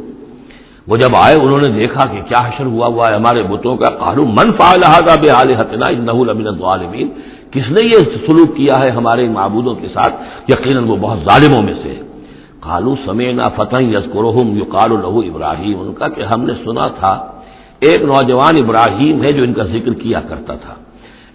وہ جب آئے انہوں نے دیکھا کہ کیا حشر ہوا ہے ہمارے بتوں کا، قالوا من فعل هذا بآلہتنا انہ لمن الظالمین، کس نے یہ سلوک کیا ہے ہمارے معبودوں کے ساتھ، یقیناً وہ بہت ظالموں میں سے۔ قالوا سمعنا فتى يذكرهم يقال له ابراہیم، ان کا کہ ہم نے سنا تھا ایک نوجوان ابراہیم ہے جو ان کا ذکر کیا کرتا تھا،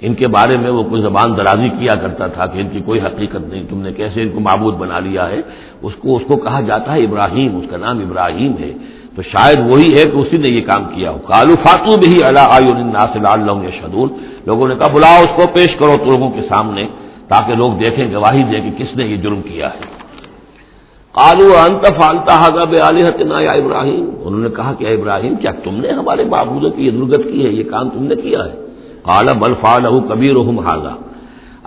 ان کے بارے میں وہ کوئی زبان درازی کیا کرتا تھا کہ ان کی کوئی حقیقت نہیں، تم نے کیسے ان کو معبود بنا لیا ہے، اس کو کہا جاتا ہے ابراہیم، اس کا نام ابراہیم ہے، تو شاید وہی ہے کہ اسی نے یہ کام کیا ہو۔ قالوا فاتوا به على اعين الناس لعلهم يشهدون، لوگوں نے کہا بلاؤ اس کو، پیش کرو لوگوں کے سامنے تاکہ لوگ دیکھیں، گواہی دیں کہ کس نے یہ جرم کیا ہے۔ قالوا انت فعلت هذا بآلهتنا یا ابراہیم، انہوں نے کہا کہ اے ابراہیم کیا تم نے ہمارے معبودوں کی یہ درگت کی ہے، یہ کام تم نے کیا ہے؟ قال بل فعلہ کبیرہم ھذا،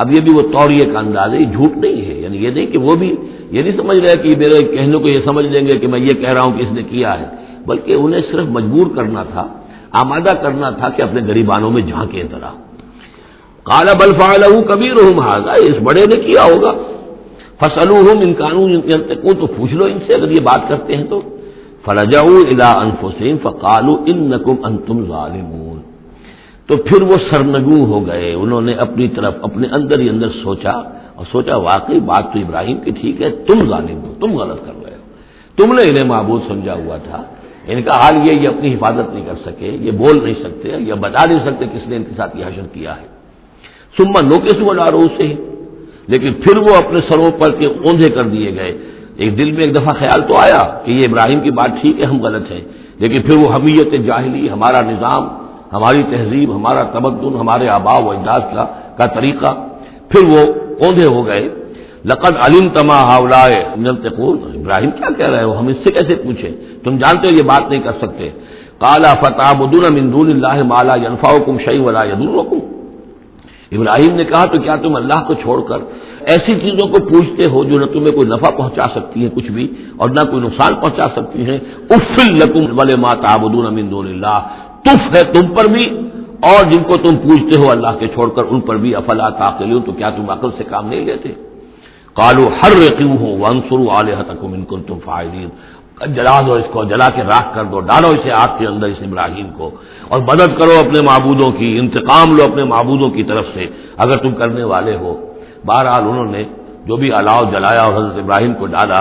اب یہ بھی وہ توریہ کا انداز ہے، جھوٹ نہیں ہے، یعنی یہ نہیں کہ وہ بھی یہ نہیں سمجھ رہے کہ میرے کہنے کو یہ سمجھ لیں گے کہ میں یہ کہہ رہا ہوں کہ اس نے کیا ہے، بلکہ انہیں صرف مجبور کرنا تھا، آمادہ کرنا تھا کہ اپنے گریبانوں میں جھانکیں ذرا۔ قال بل فعلہ کبیرہم ھذا، اس بڑے نے کیا ہوگا، فاسألوہم ان کانوا ینطقون، تو پوچھ لو ان سے اگر یہ بات کرتے ہیں تو۔ فرجعوا الی انفسہم فقالوا انکم انتم ظالمون، تو پھر وہ سرنگوں ہو گئے، انہوں نے اپنی طرف اپنے اندر ہی اندر سوچا، اور سوچا واقعی بات تو ابراہیم کی ٹھیک ہے، تم ظالم ہو، تم غلط کر رہے ہو، تم نے انہیں معبود سمجھا ہوا تھا۔ ان کا حال یہ اپنی حفاظت نہیں کر سکے، یہ بول نہیں سکتے، یہ بتا نہیں سکتے کس نے ان کے ساتھ یہ حشر کیا ہے۔ ثم نکسوا علی رؤوسہم، لیکن پھر وہ اپنے سروں پر کے اوندھے کر دیے گئے۔ ایک دل میں ایک دفعہ خیال تو آیا کہ یہ ابراہیم کی بات ٹھیک ہے، ہم غلط ہیں، لیکن پھر وہ حمیت جاہلی، ہمارا نظام، ہماری تہذیب، ہمارا تمدن، ہمارے آباء و اجداد کا طریقہ، پھر وہ اوندھے ہو گئے۔ لقد علمت ما هؤلاء ينطقون، ابراہیم کیا کہہ رہے ہو، ہم اس سے کیسے پوچھیں، تم جانتے ہو یہ بات نہیں کر سکتے۔ قال فتعبدون من دون الله ما لا ينفعكم شيء ولا يضركم، ابراہیم نے کہا تو کیا تم اللہ کو چھوڑ کر ایسی چیزوں کو پوچھتے ہو جو نہ تمہیں کوئی نفع پہنچا سکتی ہیں کچھ بھی، اور نہ کوئی نقصان پہنچا سکتی ہیں۔ اف لکم ولما تعبدون من دون اللہ، تف ہے تم پر بھی اور جن کو تم پوچھتے ہو اللہ کے چھوڑ کر ان پر بھی، افلا تعقلون، تو کیا تم عقل سے کام نہیں لیتے؟ قالوا حرقوه وانصروا آلهتكم ان كنتم فاعلين، جلا دو اس کو، جلا کے راکھ کر دو، ڈالو اسے آگ کے اندر اس ابراہیم کو، اور مدد کرو اپنے معبودوں کی، انتقام لو اپنے معبودوں کی طرف سے اگر تم کرنے والے ہو۔ بہرحال انہوں نے جو بھی الاؤ جلایا اور حضرت ابراہیم کو ڈالا،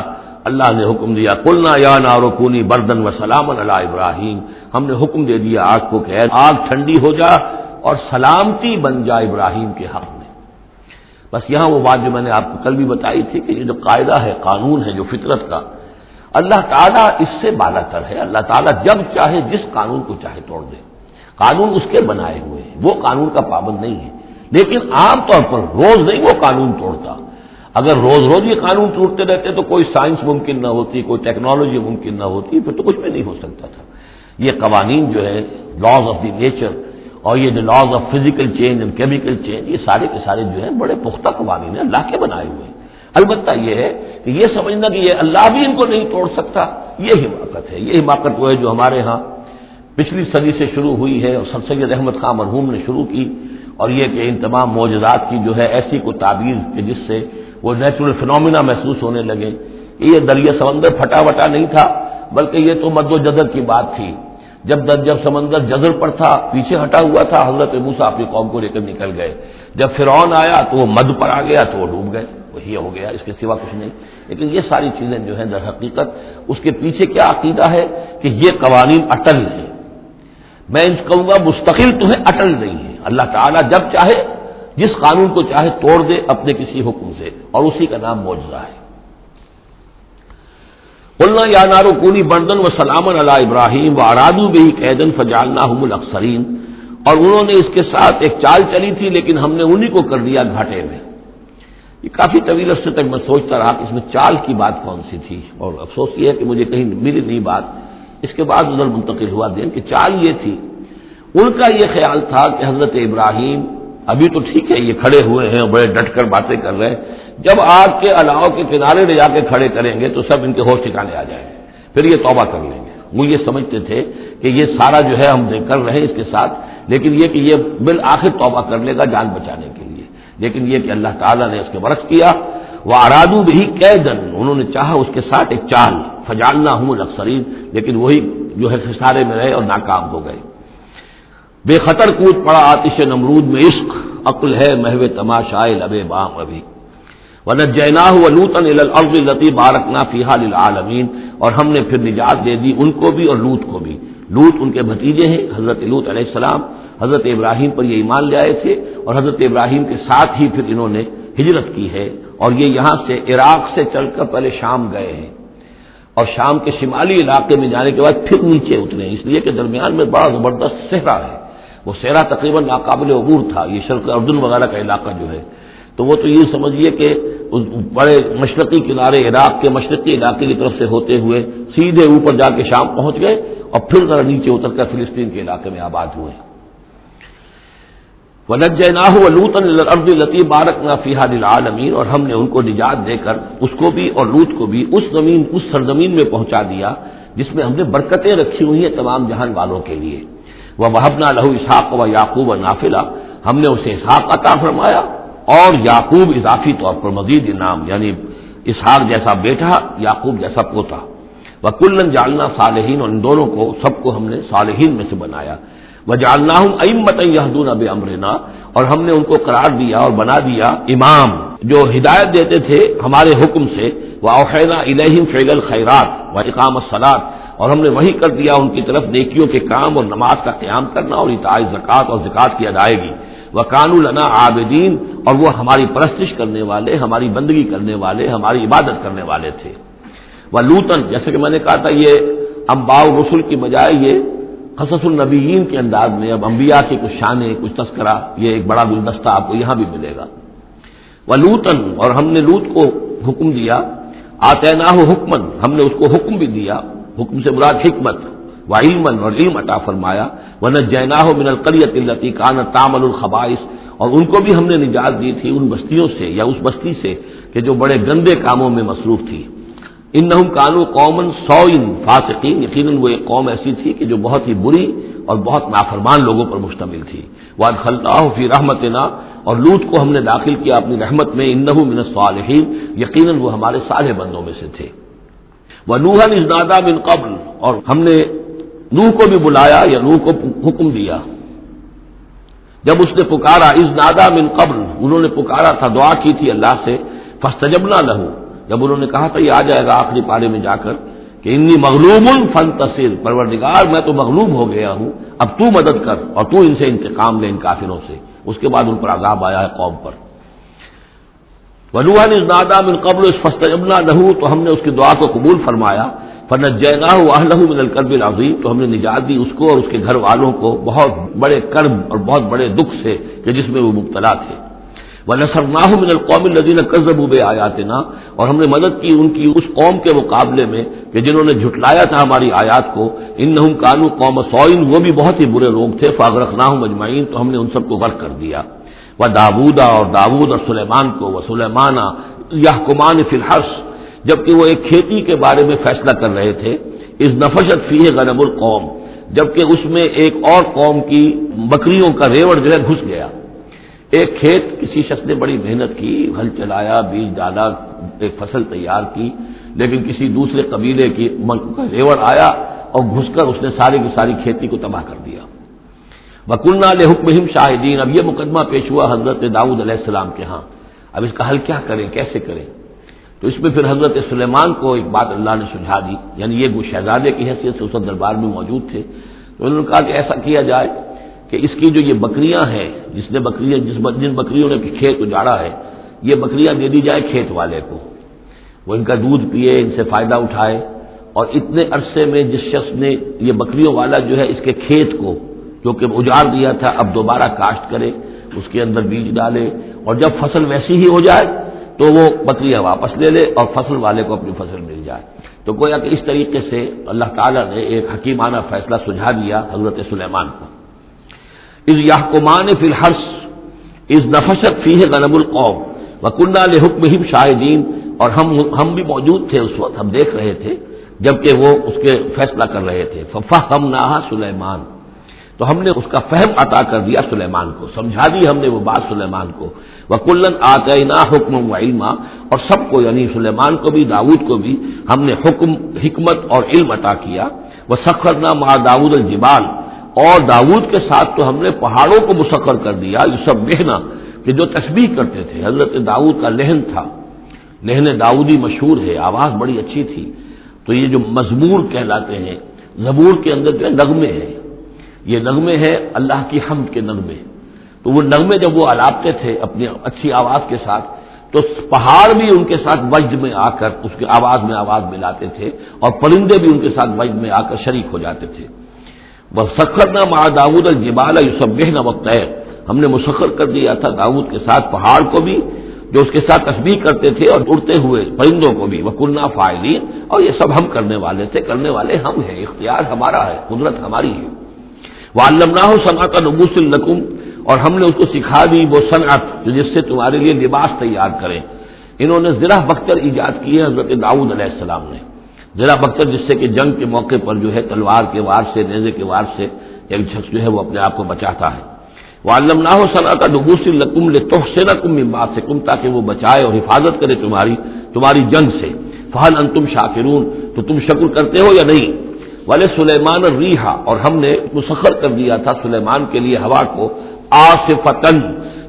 اللہ نے حکم دیا قلنا یا نار کونی بردن وسلاما علی ابراہیم، ہم نے حکم دے دیا آگ کو کہ آگ ٹھنڈی ہو جا اور سلامتی بن جا ابراہیم کے حق میں۔ بس یہاں وہ بات جو میں نے آپ کو کل بھی بتائی تھی کہ یہ جو قاعدہ ہے، قانون ہے جو فطرت کا، اللہ تعالیٰ اس سے بالا تر ہے، اللہ تعالیٰ جب چاہے جس قانون کو چاہے توڑ دے، قانون اس کے بنائے ہوئے ہیں، وہ قانون کا پابند نہیں ہے، لیکن عام طور پر روز نہیں وہ قانون توڑتا۔ اگر روز روز یہ قانون ٹوٹتے رہتے تو کوئی سائنس ممکن نہ ہوتی، کوئی ٹیکنالوجی ممکن نہ ہوتی، پھر تو کچھ بھی نہیں ہو سکتا تھا۔ یہ قوانین جو ہے، لاز آف دی نیچر، اور یہ جو laws of physical change and chemical change, یہ سارے کے سارے جو ہیں بڑے پختہ قوانین ہیں، اللہ کے بنائے ہوئے ہیں۔ البتہ یہ ہے کہ یہ سمجھنا کہ یہ اللہ بھی ان کو نہیں توڑ سکتا، یہ حماقت ہے۔ یہ حماقت وہ ہے جو ہمارے ہاں پچھلی صدی سے شروع ہوئی ہے اور سر سید احمد خان مرحوم نے شروع کی، اور یہ کہ ان تمام معجزات کی جو ہے ایسی کو تعبیر کہ جس سے وہ نیچرل فنومینا محسوس ہونے لگے کہ یہ دریا سمندر پھٹا وٹا نہیں تھا، بلکہ یہ تو مد و جزر کی بات تھی۔ جب سمندر جزر پر تھا، پیچھے ہٹا ہوا تھا، حضرت موسیٰ اپنی قوم کو لے کر نکل گئے۔ جب فرعون آیا تو وہ مد پر آ گیا تو وہ ڈوب گئے، وہی ہو گیا، اس کے سوا کچھ نہیں۔ لیکن یہ ساری چیزیں جو ہیں در حقیقت اس کے پیچھے کیا عقیدہ ہے کہ یہ قوانین اٹل ہیں، میں ان کہوں گا مستقل تو ہے، اٹل نہیں ہے۔ اللہ تعالیٰ جب چاہے جس قانون کو چاہے توڑ دے اپنے کسی حکم سے، اور اسی کا نام معجزہ ہے۔ قلنا یا نار کونی بردن وسلاما علی ابراہیم وارادوا بہ کیدا فجعلناہم الاخسرین، اور انہوں نے اس کے ساتھ ایک چال چلی تھی لیکن ہم نے انہی کو کر دیا گھاٹے میں۔ یہ کافی طویل عرصے تک میں سوچتا رہا کہ اس میں چال کی بات کون سی تھی، اور افسوس یہ ہے کہ مجھے کہیں ملی نہیں بات، اس کے بعد ادھر منتقل ہوا دین کہ چال یہ تھی، ان کا یہ خیال تھا کہ حضرت ابراہیم ابھی تو ٹھیک ہے یہ کھڑے ہوئے ہیں اور بڑے ڈٹ کر باتیں کر رہے ہیں، جب آگ کے الاؤ کے کنارے لے جا کے کھڑے کریں گے تو سب ان کے ہوش ٹھکانے آ جائیں گے، پھر یہ توبہ کر لیں گے۔ وہ یہ سمجھتے تھے کہ یہ سارا جو ہے ہم کر رہے ہیں اس کے ساتھ، لیکن یہ کہ یہ بالآخر توبہ کر لے گا جان بچانے کے لیے، لیکن یہ کہ اللہ تعالیٰ نے اس کے برعکس کیا۔ وارادوا بہ کیدا، انہوں نے چاہا اس کے ساتھ ایک چال، فجعلناہم الاخسرین، لیکن وہی جو ہے خسارے میں رہے اور ناکام ہو گئے۔ بے خطر کود پڑا آتش نمرود میں عشق، عقل ہے محو تماشائے لب بام ابھی۔ وَنَجَّيْنَاهُ وَلُوطًا إِلَى الْأَرْضِ الَّتِي بَارَكْنَا فِيهَا لِلْعَالَمِينَ، اور ہم نے پھر نجات دے دی ان کو بھی اور لوط کو بھی۔ لوط ان کے بھتیجے ہیں، حضرت لوط علیہ السلام حضرت ابراہیم پر یہ ایمان لے آئے تھے، اور حضرت ابراہیم کے ساتھ ہی پھر انہوں نے ہجرت کی ہے، اور یہ یہاں سے عراق سے چل کر پہلے شام گئے ہیں، اور شام کے شمالی علاقے میں جانے کے بعد پھر نیچے اترے ہیں، اس لیے کہ درمیان میں بڑا زبردست صحرا ہے، وہ صحرا تقریباً ناقابل عبور تھا، یہ شرق اردن وغیرہ کا علاقہ جو ہے، تو وہ تو یہ سمجھیے کہ اس بڑے مشرقی کنارے عراق کے مشرقی علاقے کی طرف سے ہوتے ہوئے سیدھے اوپر جا کے شام پہنچ گئے، اور پھر ذرا نیچے اتر کر فلسطین کے علاقے میں آباد ہوئے۔ وَنَجَّيْنَاهُ وَلُوطًا إِلَى الْأَرْضِ الَّتِي بَارَكْنَا فِيهَا لِلْعَالَمِينَ، اور ہم نے ان کو نجات دے کر اس کو بھی اور لوط کو بھی اس سرزمین میں پہنچا دیا جس میں ہم نے برکتیں رکھی ہوئی ہیں تمام جہان والوں کے لیے۔ وَوَهَبْنَا لَهُ إِسْحَاقَ وَيَعْقُوبَ نَافِلَةً، ہم نے اسے اسحاق عطا فرمایا اور یعقوب اضافی طور پر مزید انعام، یعنی اسحاق جیسا بیٹا، یعقوب جیسا پوتا۔ وَكُلًّا جَعَلْنَا صَالِحِينَ، اور ان دونوں کو سب کو ہم نے صالحین میں سے بنایا۔ وَجَعَلْنَاهُمْ أَئِمَّةً يَهْدُونَ بِأَمْرِنَا، اور ہم نے ان کو قرار دیا اور بنا دیا امام جو ہدایت دیتے تھے ہمارے حکم سے۔ وَأَوْحَيْنَا إِلَيْهِمْ فِعْلَ الْخَيْرَاتِ وَإِقَامَ الصَّلَاةِ، اور ہم نے وحی کر دیا ان کی طرف نیکیوں کے کام اور نماز کا قیام کرنا اور ایتاء زکوٰۃ اور زکوٰۃ کی ادائیگی۔ وَكَانُوا لَنَا عَابِدِينَ، اور وہ ہماری پرستش کرنے والے، ہماری بندگی کرنے والے، ہماری عبادت کرنے والے تھے۔ وَلُوطًا، جیسے کہ میں نے کہا تھا یہ انباء و رسل کی بجائے یہ قصص النبیین کے انداز میں اب انبیاء کی کچھ شانیں، کچھ تذکرہ، یہ ایک بڑا گلدستہ آپ کو یہاں بھی ملے گا۔ وَلُوطًا، اور ہم نے لوط کو حکم دیا، آتیناہ حکمن، ہم نے اس کو حکم بھی دیا، حکم سے مراد حکمت، وعلمن، اور علم عطا فرمایا۔ ونجیناہ من القریۃ التی کانت تعمل الخبائث، اور ان کو بھی ہم نے نجات دی تھی ان بستیوں سے یا اس بستی سے کہ جو بڑے گندے کاموں میں مصروف تھی۔ انہم کانوا قوما سوء فاسقین، یقیناً وہ ایک قوم ایسی تھی کہ جو بہت ہی بری اور بہت نافرمان لوگوں پر مشتمل تھی۔ وادخلناہ فی رحمتنا، اور لوط کو ہم نے داخل کیا اپنی رحمت میں، انہ من الصالحین، یقیناً وہ ہمارے صالح بندوں میں سے تھے۔ ونوحا اذ نادى من قبل، اور ہم نے نوح کو بھی بلایا یا نوح کو حکم دیا جب اس نے پکارا، اذ نادى من قبل، انہوں نے پکارا تھا، دعا کی تھی اللہ سے، فاستجبنا له، جب انہوں نے کہا تھا یہ آ جائے گا آخری پارے میں جا کر کہ انی مغلوب فانتصر، پروردگار میں تو مغلوب ہو گیا ہوں، اب تو مدد کر اور تو ان سے انتقام لے، ان کافروں سے۔ اس کے بعد ان پر عذاب آیا ہے قوم پر۔ وَنُوحًا إِذْ نَادَىٰ مِن قَبْلُ فَاسْتَجَبْنَا لَهُ، تو ہم نے اس کی دعا کو قبول فرمایا۔ فَنَجَّيْنَاهُ وَأَهْلَهُ مِنَ الْكَرْبِ الْعَظِيمِ، تو ہم نے نجات دی اس کو اور اس کے گھر والوں کو بہت بڑے کرب اور بہت بڑے دکھ سے کہ جس میں وہ مبتلا تھے۔ وَنَصَرْنَاهُ مِنَ الْقَوْمِ الَّذِينَ كَذَّبُوا بِآيَاتِنَا، اور ہم نے مدد کی ان کی اس قوم کے مقابلے میں کہ جنہوں نے جھٹلایا تھا ہماری آیات کو۔ إِنَّهُمْ كَانُوا قَوْمَ سَوْءٍ، وہ بھی بہت ہی برے لوگ تھے۔ فَأَغْرَقْنَاهُمْ أَجْمَعِينَ، تو ہم نے ان سب کو غرق کر دیا۔ وَدَاوُودَ، اور داؤد اور سلیمان کو، وَسُلَيْمَانَ يَحْكُمَانِ فِي الْحَرْثِ، جبکہ وہ ایک کھیتی کے بارے میں فیصلہ کر رہے تھے۔ اذ نفشت فیہ غنم القوم، جبکہ اس میں ایک اور قوم کی بکریوں کا ریوڑ جو ہے گھس گیا۔ ایک کھیت کسی شخص نے بڑی محنت کی، ہل چلایا، بیج ڈالا، ایک فصل تیار کی، لیکن کسی دوسرے قبیلے کی کا ریوڑ آیا اور گھس کر اس نے ساری کی ساری کھیتی کو تباہ کر دیا۔ وَكُنَّا لِحُكْمِهِمْ شَاهِدِينَ، اب یہ مقدمہ پیش ہوا حضرت داؤد علیہ السلام کے ہاں، اب اس کا حل کیا کریں، کیسے کریں؟ تو اس میں پھر حضرت سلیمان کو ایک بات اللہ نے سجھا دی، یعنی یہ وہ شہزادے کی حیثیت سے اس دربار میں موجود تھے، تو انہوں نے کہا کہ ایسا کیا جائے کہ اس کی جو یہ بکریاں ہیں، جن بکریوں نے کھیت اجاڑا ہے، یہ بکریاں دے دی جائے کھیت والے کو، وہ ان کا دودھ پیے، ان سے فائدہ اٹھائے، اور اتنے عرصے میں جس شخص نے یہ بکریوں والا جو ہے اس کے کھیت کو جو کہ اجاڑ دیا تھا اب دوبارہ کاشت کرے، اس کے اندر بیج ڈالے، اور جب فصل ویسی ہی ہو جائے تو وہ بکریاں واپس لے لے اور فصل والے کو اپنی فصل مل جائے۔ تو گویا کہ اس طریقے سے اللہ تعالیٰ نے ایک حکیمانہ فیصلہ سجھا دیا حضرت سلیمان کو۔ اذ یحکمان فی الحرث اذ نفشت فیہ غنم القوم وکنہ لحکمہم شاہدین، اور ہم بھی موجود تھے اس وقت، ہم دیکھ رہے تھے جبکہ وہ اس کے فیصلہ کر رہے تھے۔ ففہمناہا سلیمان، تو ہم نے اس کا فہم عطا کر دیا سلیمان کو، سمجھا دی ہم نے وہ بات سلیمان کو۔ وَكُلًّا آتَيْنَا حُكْمًا وَعِلْمًا، اور سب کو یعنی سلیمان کو بھی داؤد کو بھی ہم نے حکم، حکمت اور علم عطا کیا۔ وَسَخَّرْنَا مَعَ داؤد الْجِبَالَ، اور داؤد کے ساتھ تو ہم نے پہاڑوں کو مسخر کر دیا، یسبحنا، کہ جو تسبیح کرتے تھے۔ حضرت داؤد کا لہن تھا، لہن داؤدی مشہور ہے، آواز بڑی اچھی تھی، تو یہ جو مزمور کہلاتے ہیں، زبور کے اندر جو نغمے ہیں، یہ نغمے ہیں اللہ کی حمد کے نغمے، تو وہ نغمے جب وہ الاپتے تھے اپنی اچھی آواز کے ساتھ، تو پہاڑ بھی ان کے ساتھ وجد میں آ کر اس کی آواز میں آواز ملاتے تھے، اور پرندے بھی ان کے ساتھ وجد میں آ کر شریک ہو جاتے تھے۔ وَسَخَّرْنَا مَعَ داؤد الْجِبَالَ يُسَبِّحْنَ وَالطَّيْرَ، ہم نے مسخر کر دیا تھا داؤد کے ساتھ پہاڑ کو بھی جو اس کے ساتھ تسبیح کرتے تھے، اور اڑتے ہوئے پرندوں کو بھی۔ وَكُنَّا فَاعِلِينَ، اور یہ سب ہم کرنے والے تھے، کرنے والے ہم ہیں، اختیار ہمارا ہے، قدرت ہماری ہے۔ وَعَلَّمْنَاهُ صَنْعَةَ لُبُوسٍ لَكُمْ، اور ہم نے اس کو سکھا دی وہ صنعت جس سے تمہارے لیے لباس تیار کریں. انہوں نے زرہ بختر ایجاد کی ہے حضرت داؤد علیہ السلام نے. زرہ بختر جس سے کہ جنگ کے موقع پر جو ہے تلوار کے وار سے نیزے کے وار سے ایک شخص جو ہے وہ اپنے آپ کو بچاتا ہے. وَعَلَّمْنَاهُ صَنْعَةَ لُبُوسٍ لَكُمْ لِتُحْصِنَكُم مِّن بَأْسِكُمْ تاکہ وہ بچائے اور حفاظت کرے تمہاری جنگ سے. فَهَلْ أَنتُمْ شَاكِرُونَ تو تم شکر کرتے ہو یا نہیں. وَلِسُلَيْمَانَ الرِّيحَ اور ہم نے مسخر کر دیا تھا سلیمان کے لیے ہوا کو عاصفۃً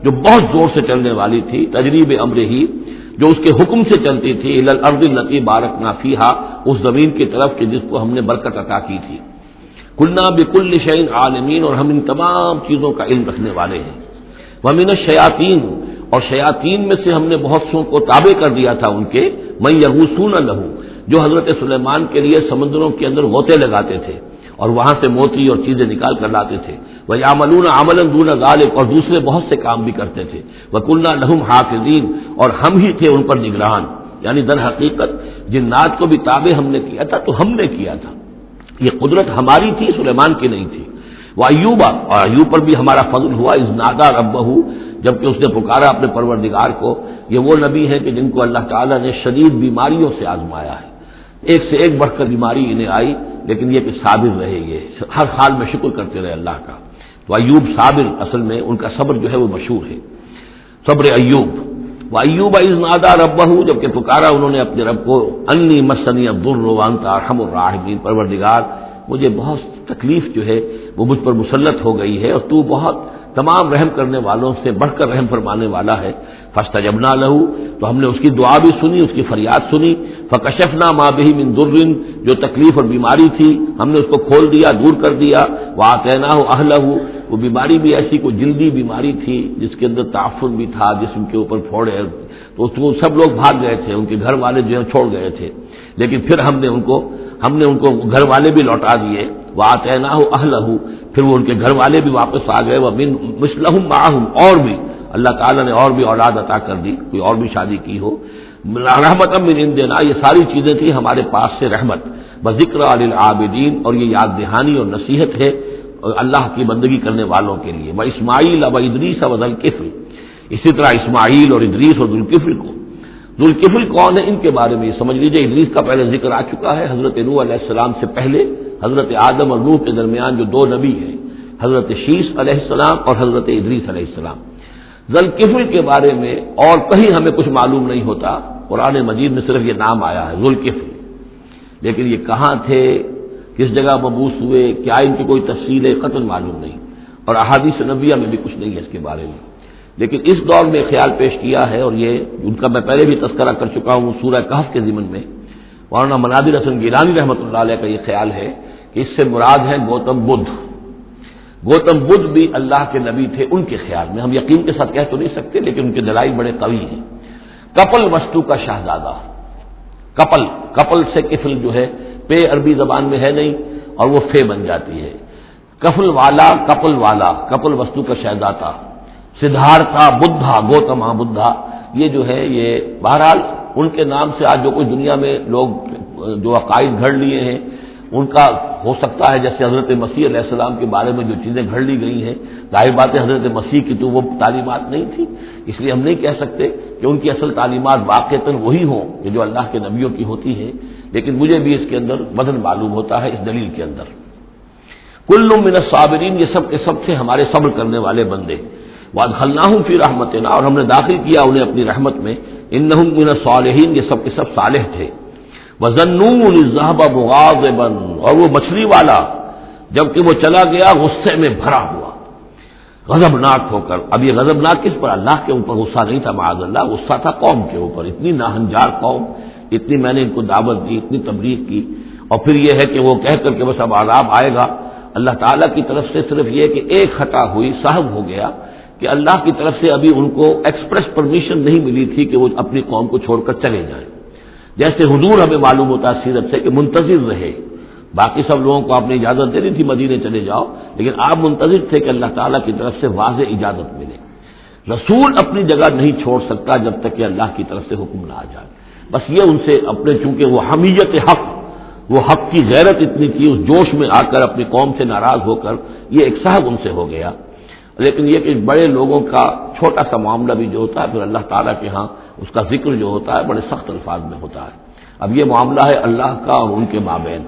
جو بہت زور سے چلنے والی تھی تجریب امرہ جو اس کے حکم سے چلتی تھی الی الارض التي بارکنا فیہا اس زمین کی طرف کہ جس کو ہم نے برکت عطا کی تھی. کلنا بکل شیء عالمین اور ہم ان تمام چیزوں کا علم رکھنے والے ہیں. ومن الشیاطین اور شیاطین میں سے ہم نے بہت سو کو تابع کر دیا تھا ان کے من یغوصون لہ جو حضرت سلیمان کے لیے سمندروں کے اندر غوطے لگاتے تھے اور وہاں سے موتی اور چیزیں نکال کر لاتے تھے. وَيَعْمَلُونَ عَمَلًا دُونَ ذَلِكَ اور دوسرے بہت سے کام بھی کرتے تھے. وَكُنَّا لَهُمْ حَافِظِينَ اور ہم ہی تھے ان پر نگران. یعنی در حقیقت جنات کو بھی تابع ہم نے کیا تھا تو ہم نے کیا تھا. یہ قدرت ہماری تھی سلیمان کی نہیں تھی. وَأَيُّوبَ اور ایوب پر بھی ہمارا فضل ہوا اذ نادى ربه جبکہ اس نے پکارا اپنے پروردگار کو. یہ وہ نبی ہیں کہ جن کو اللہ تعالیٰ نے شدید بیماریوں سے آزمایا ہے. ایک سے ایک بڑھ کر بیماری انہیں آئی لیکن یہ کہ صابر رہے. یہ ہر حال میں شکر کرتے رہے اللہ کا. تو ایوب صابر اصل میں ان کا صبر جو ہے وہ مشہور ہے صبر ایوب. وَأَيُّوبَ إِذْ نَادَىٰ رَبَّهُ جبکہ پکارا انہوں نے اپنے رب کو أَنِّي مَسَّنِيَ الضُّرُّ وَأَنْتَ أَرْحَمُ الرَّاحِمِينَ پروردگار مجھے بہت تکلیف جو ہے وہ مجھ پر مسلط ہو گئی ہے اور تو بہت تمام رحم کرنے والوں سے بڑھ کر رحم فرمانے والا ہے. فَاسْتَجَبْنَا لَهُ تو ہم نے اس کی دعا بھی سنی اس کی فریاد سنی. فَكَشَفْنَا مَا بِهِ مِن ضُرٍّ جو تکلیف اور بیماری تھی ہم نے اس کو کھول دیا دور کر دیا. وَآتَيْنَاهُ أَهْلَهُ وہ بیماری بھی ایسی کوئی جلدی بیماری تھی جس کے اندر تعفن بھی تھا جسم کے اوپر پھوڑے تو اس کو سب لوگ بھاگ گئے تھے ان کے گھر والے جو ہے چھوڑ گئے تھے لیکن پھر ہم نے ان کو گھر والے بھی لوٹا دیے. وَآتَيْنَاهُ أَهْلَهُ پھر وہ ان کے گھر والے بھی واپس آ گئے. وَمِن مِثْلَهُم مَّعَهُمْ اور بھی اللہ تعالیٰ نے اور بھی اولاد عطا کر دی کوئی اور بھی شادی کی ہو. رحمۃ من عندنا یہ ساری چیزیں تھیں ہمارے پاس سے رحمت. وذکریٰ للعابدین اور یہ یاد دہانی اور نصیحت ہے اللہ کی بندگی کرنے والوں کے لیے. واسماعیل وادریس وذوالکفل اسی طرح اسماعیل اور ادریس اور ذوالکفل کو. ذوالکفل کون ہے ان کے بارے میں یہ سمجھ لیجیے. ادریس کا پہلے ذکر آ چکا ہے. حضرت نوح علیہ السلام سے پہلے حضرت آدم اور نوح کے درمیان جو دو نبی ہیں حضرت شیث علیہ السلام اور حضرت ادریس علیہ السلام. ذوالکفل کے بارے میں اور کہیں ہمیں کچھ معلوم نہیں ہوتا. قرآن مجید میں صرف یہ نام آیا ہے ذوالکفل لیکن یہ کہاں تھے کس جگہ مبعوث ہوئے کیا ان کی کوئی تفصیل ہے قطعاً معلوم نہیں اور احادیث نبویہ میں بھی کچھ نہیں ہے اس کے بارے میں. لیکن اس دور میں خیال پیش کیا ہے اور یہ ان کا میں پہلے بھی تذکرہ کر چکا ہوں سورہ کہف کے ضمن میں. مولانا مناظر حسن گیلانی رحمۃ اللہ علیہ کا یہ خیال ہے کہ اس سے مراد ہے گوتم بدھ. گوتم بدھ بھی اللہ کے نبی تھے ان کے خیال میں. ہم یقین کے ساتھ کہہ تو نہیں سکتے لیکن ان کے دلائل بڑے قوی ہیں. کپل وستو کا شہزادہ. کپل سے کفل جو ہے پے عربی زبان میں ہے نہیں اور وہ فے بن جاتی ہے. کفل والا کپل وستو کا شہزادہ. سدھارتھا بدھا گوتما بدھا یہ جو ہے یہ بہرحال ان کے نام سے آج جو کچھ دنیا میں لوگ جو عقائد گھڑ لیے ہیں ان کا ہو سکتا ہے جیسے حضرت مسیح علیہ السلام کے بارے میں جو چیزیں گھڑ لی گئی ہیں ظاہر بات ہے حضرت مسیح کی تو وہ تعلیمات نہیں تھی اس لیے ہم نہیں کہہ سکتے کہ ان کی اصل تعلیمات واقعتاً وہی ہوں کہ جو اللہ کے نبیوں کی ہوتی ہے لیکن مجھے بھی اس کے اندر وزن معلوم ہوتا ہے اس دلیل کے اندر. کل من الصابرین یہ سب کے سب تھے ہمارے صبر کرنے والے بندے. وادخلناہم فی رحمتنا اور ہم نے داخل کیا انہیں اپنی رحمت میں. انہم من الصالحین یہ سب کے سب صالح تھے. وظنون اذ ذهب مغاضبا اور وہ مچھلی والا جبکہ وہ چلا گیا غصے میں بھرا ہوا غضبناک ہو کر. اب یہ غضبناک کس پر اللہ کے اوپر غصہ نہیں تھا معاذ اللہ غصہ تھا قوم کے اوپر. اتنی ناہنجار قوم اتنی میں نے ان کو دعوت دی اتنی تبلیغ کی اور پھر یہ ہے کہ وہ کہہ کر کے بس اب عذاب آئے گا. اللہ تعالیٰ کی طرف سے صرف یہ کہ ایک خطا ہوئی صاحب ہو گیا کہ اللہ کی طرف سے ابھی ان کو ایکسپریس پرمیشن نہیں ملی تھی کہ وہ اپنی قوم کو چھوڑ کر چلے جائیں. جیسے حضور ہمیں معلوم ہوتا ہے سیرت سے کہ منتظر رہے. باقی سب لوگوں کو آپ نے اجازت دے دی تھی مدینے چلے جاؤ لیکن آپ منتظر تھے کہ اللہ تعالیٰ کی طرف سے واضح اجازت ملے. رسول اپنی جگہ نہیں چھوڑ سکتا جب تک کہ اللہ کی طرف سے حکم نہ آ جائے. بس یہ ان سے اپنے چونکہ وہ حمیت حق وہ حق کی غیرت اتنی تھی اس جوش میں آ کر اپنی قوم سے ناراض ہو کر یہ ایک صاحب ان سے ہو گیا. لیکن یہ کہ بڑے لوگوں کا چھوٹا سا معاملہ بھی جو ہوتا ہے پھر اللہ تعالیٰ کے ہاں اس کا ذکر جو ہوتا ہے بڑے سخت الفاظ میں ہوتا ہے. اب یہ معاملہ ہے اللہ کا اور ان کے مابین.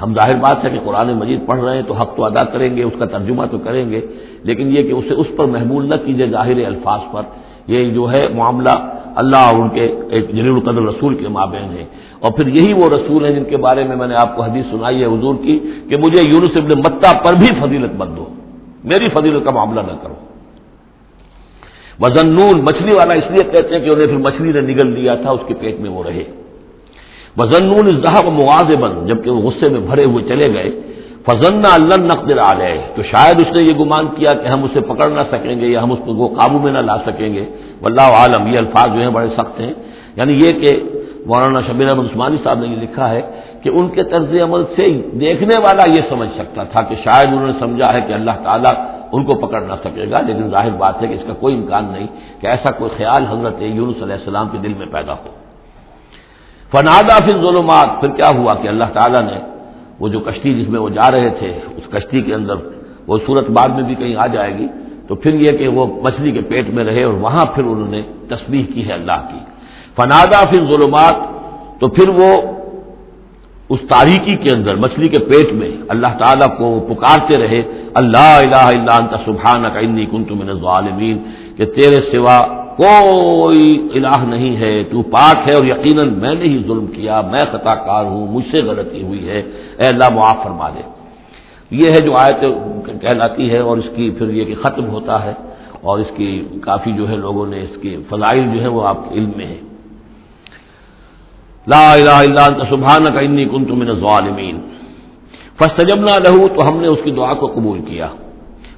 ہم ظاہر بات ہے کہ قرآن مجید پڑھ رہے ہیں تو حق تو ادا کریں گے، اس کا ترجمہ تو کریں گے، لیکن یہ کہ اسے اس پر محمول نہ کیجیے ظاہر الفاظ پر. یہ جو ہے معاملہ اللہ اور ان کے ایک جلیل القدر رسول کے مابین ہے. اور پھر یہی وہ رسول ہیں جن کے بارے میں نے آپ کو حدیث سنائی ہے حضور کی کہ مجھے یونس ابن متیٰ پر بھی فضیلت مند ہو، میری فضیلت کا معاملہ نہ کرو. وذنون مچھلی والا اس لیے کہتے ہیں کہ انہیں پھر مچھلی نے نگل لیا تھا، اس کے پیٹ میں وہ رہے. وذنون اذ ذهب مغاضبا جبکہ وہ غصے میں بھرے ہوئے چلے گئے. فظن ان لن نقدر علیہ تو شاید اس نے یہ گمان کیا کہ ہم اسے پکڑ نہ سکیں گے یا ہم اس کو قابو میں نہ لا سکیں گے. واللہ عالم یہ الفاظ جو ہیں بڑے سخت ہیں. یعنی یہ کہ مولانا شبیر احمد عثمانی صاحب نے یہ لکھا ہے کہ ان کے طرز عمل سے دیکھنے والا یہ سمجھ سکتا تھا کہ شاید انہوں نے سمجھا ہے کہ اللہ تعالیٰ ان کو پکڑ نہ سکے گا، لیکن ظاہر بات ہے کہ اس کا کوئی امکان نہیں کہ ایسا کوئی خیال حضرت یونس علیہ السلام کے دل میں پیدا ہو. فنادا فی الظلمات پھر کیا ہوا کہ اللہ تعالیٰ نے وہ جو کشتی جس میں وہ جا رہے تھے اس کشتی کے اندر وہ صورت بعد میں بھی کہیں آ جائے گی، تو پھر یہ کہ وہ مچھلی کے پیٹ میں رہے اور وہاں پھر انہوں نے تسبیح کی ہے اللہ کی. فنادا فی الظلمات تو پھر وہ اس تاریکی کے اندر مچھلی کے پیٹ میں اللہ تعالیٰ کو پکارتے رہے اللہ الہ الا انت سبحانک انی کنت من الظالمین کہ تیرے سوا کوئی الہ نہیں ہے، تو پاک ہے اور یقیناً میں نے ہی ظلم کیا، میں خطا کار ہوں، مجھ سے غلطی ہوئی ہے، اے اللہ معاف فرما دے. یہ ہے جو آیت کہلاتی ہے اور اس کی پھر یہ کہ ختم ہوتا ہے اور اس کی کافی جو ہے لوگوں نے اس کی فضائل جو ہے وہ آپ کے علم میں ہے. لا الہ الا انت سبحانک انی کنت من الظالمین فاستجبنا لہ تو ہم نے اس کی دعا کو قبول کیا.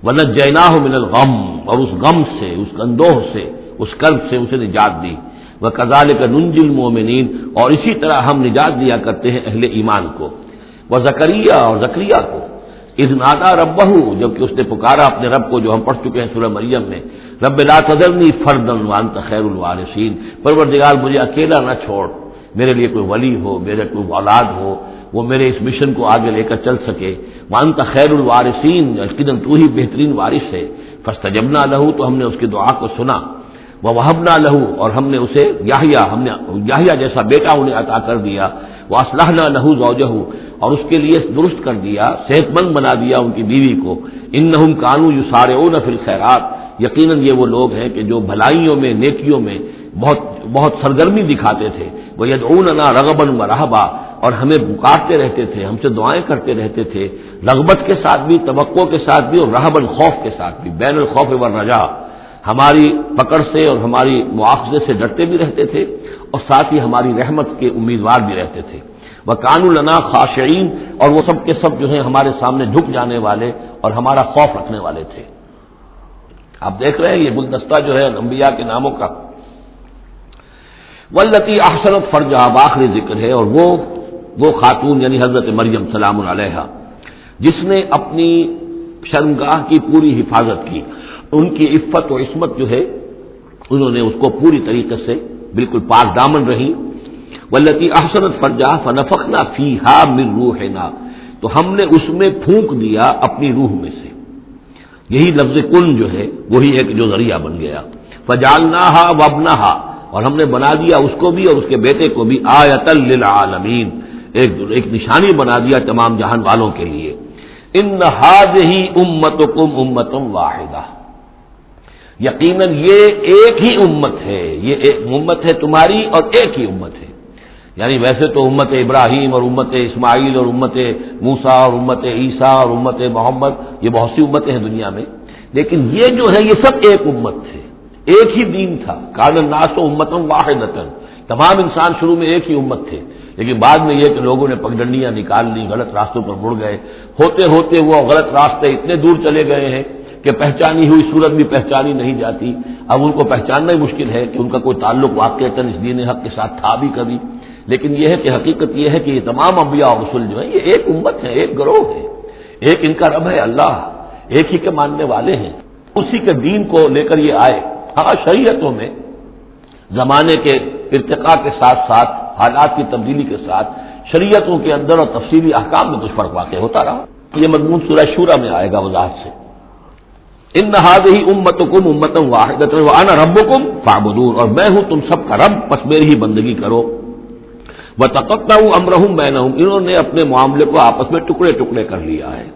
ونجیناہ من الغم اور اس غم سے، اس اندوہ سے، اس کرب سے اسے نجات دی. وکذالک ننجی المؤمنین اور اسی طرح ہم نجات دیا کرتے ہیں اہل ایمان کو. وزکریا اور زکریا کو اذ نادا ربہ جبکہ اس نے پکارا اپنے رب کو جو ہم پڑھ چکے ہیں سورہ مریم میں رب لا تذرنی فردا وانت خیر الوارثین پروردگار مجھے اکیلا نہ چھوڑ، میرے لیے کوئی ولی ہو، میرے کوئی اولاد ہو، وہ میرے اس مشن کو آگے لے کر چل سکے. وانت خیر الوارثین یقیناً تو ہی بہترین وارث ہے. فاستجبنا لہ تو ہم نے اس کی دعا کو سنا. ووہبنا لہ اور ہم نے اسے یحییٰ جیسا بیٹا انہیں عطا کر دیا. واصلحنا لہ زوجہ اور اس کے لیے درست کر دیا، صحت مند بنا دیا ان کی بیوی کو. انہم کانوا یسارعون فی الخیرات یقیناً یہ وہ لوگ ہیں کہ جو بھلائیوں میں نیکیوں میں بہت سرگرمی دکھاتے تھے. وَيَدْعُونَنَا رَغَبًا وَرَهْبًا اور ہمیں پکارتے رہتے تھے، ہم سے دعائیں کرتے رہتے تھے، رغبت کے ساتھ بھی، توقع کے ساتھ بھی، اور رہباً خوف کے ساتھ بھی، بین الخوف والرجاء ہماری پکڑ سے اور ہماری مواخذے سے ڈرتے بھی رہتے تھے اور ساتھ ہی ہماری رحمت کے امیدوار بھی رہتے تھے. وَكَانُوا لَنَا خَاشِعِينَ اور وہ سب کے سب جو ہیں ہمارے سامنے جھک جانے والے اور ہمارا خوف رکھنے والے تھے. آپ دیکھ رہے ہیں یہ گلدستہ جو ہے انبیاء کے ناموں کا. واللتی احسنت فرجہا آخری ذکر ہے اور وہ خاتون یعنی حضرت مریم سلام علیہا جس نے اپنی شرمگاہ کی پوری حفاظت کی، ان کی عفت و عصمت جو ہے انہوں نے اس کو پوری طریقے سے بالکل پاک دامن رہی. واللتی احسنت فرجہا فنفخنا فیہا من روحنا تو ہم نے اس میں پھونک دیا اپنی روح میں سے. یہی لفظ کن جو ہے وہی ایک جو ذریعہ بن گیا. فجعلناہا وابنہا اور ہم نے بنا دیا اس کو بھی اور اس کے بیٹے کو بھی آیۃ للعالمین ایک نشانی بنا دیا تمام جہان والوں کے لیے. ان ھذہ امتکم امۃ واحدہ یقیناً یہ ایک ہی امت ہے، یہ ایک امت ہے تمہاری اور ایک ہی امت ہے. یعنی ویسے تو امت ابراہیم اور امت اسماعیل اور امت موسیٰ اور امت عیسیٰ اور امت محمد یہ بہت سی امتیں ہیں دنیا میں، لیکن یہ جو ہے یہ سب ایک امت تھے، ایک ہی دین تھا. کان الناس امۃ واحدۃ تمام انسان شروع میں ایک ہی امت تھے، لیکن بعد میں یہ کہ لوگوں نے پگڈنڈیاں نکال لی، غلط راستوں پر مڑ گئے، ہوتے ہوتے وہ غلط راستے اتنے دور چلے گئے ہیں کہ پہچانی ہوئی صورت بھی پہچانی نہیں جاتی. اب ان کو پہچاننا ہی مشکل ہے کہ ان کا کوئی تعلق واقعتاً اس دین حق کے ساتھ تھا بھی کبھی. لیکن یہ ہے کہ حقیقت یہ ہے کہ یہ تمام انبیاء اور رسول جو ہیں یہ ایک امت ہے، ایک گروہ ہے، ایک ان کا رب ہے اللہ، ایک ہی کے ماننے والے ہیں، اسی کے دین کو لے کر یہ آئے. ہاں شریعتوں میں زمانے کے ارتقاء کے ساتھ ساتھ حالات کی تبدیلی کے ساتھ شریعتوں کے اندر اور تفصیلی احکام میں کچھ فرق واقع ہوتا رہا. یہ مضمون سورہ شورى میں آئے گا وضاحت سے. ان ھذہ امتکم امۃ واحدۃ وانا ربکم فاعبدون، اور میں ہوں تم سب کا رب، پس میری ہی بندگی کرو۔ وتقطعوا امرهم بینہم، انہوں نے اپنے معاملے کو آپس میں ٹکڑے ٹکڑے کر لیا ہے،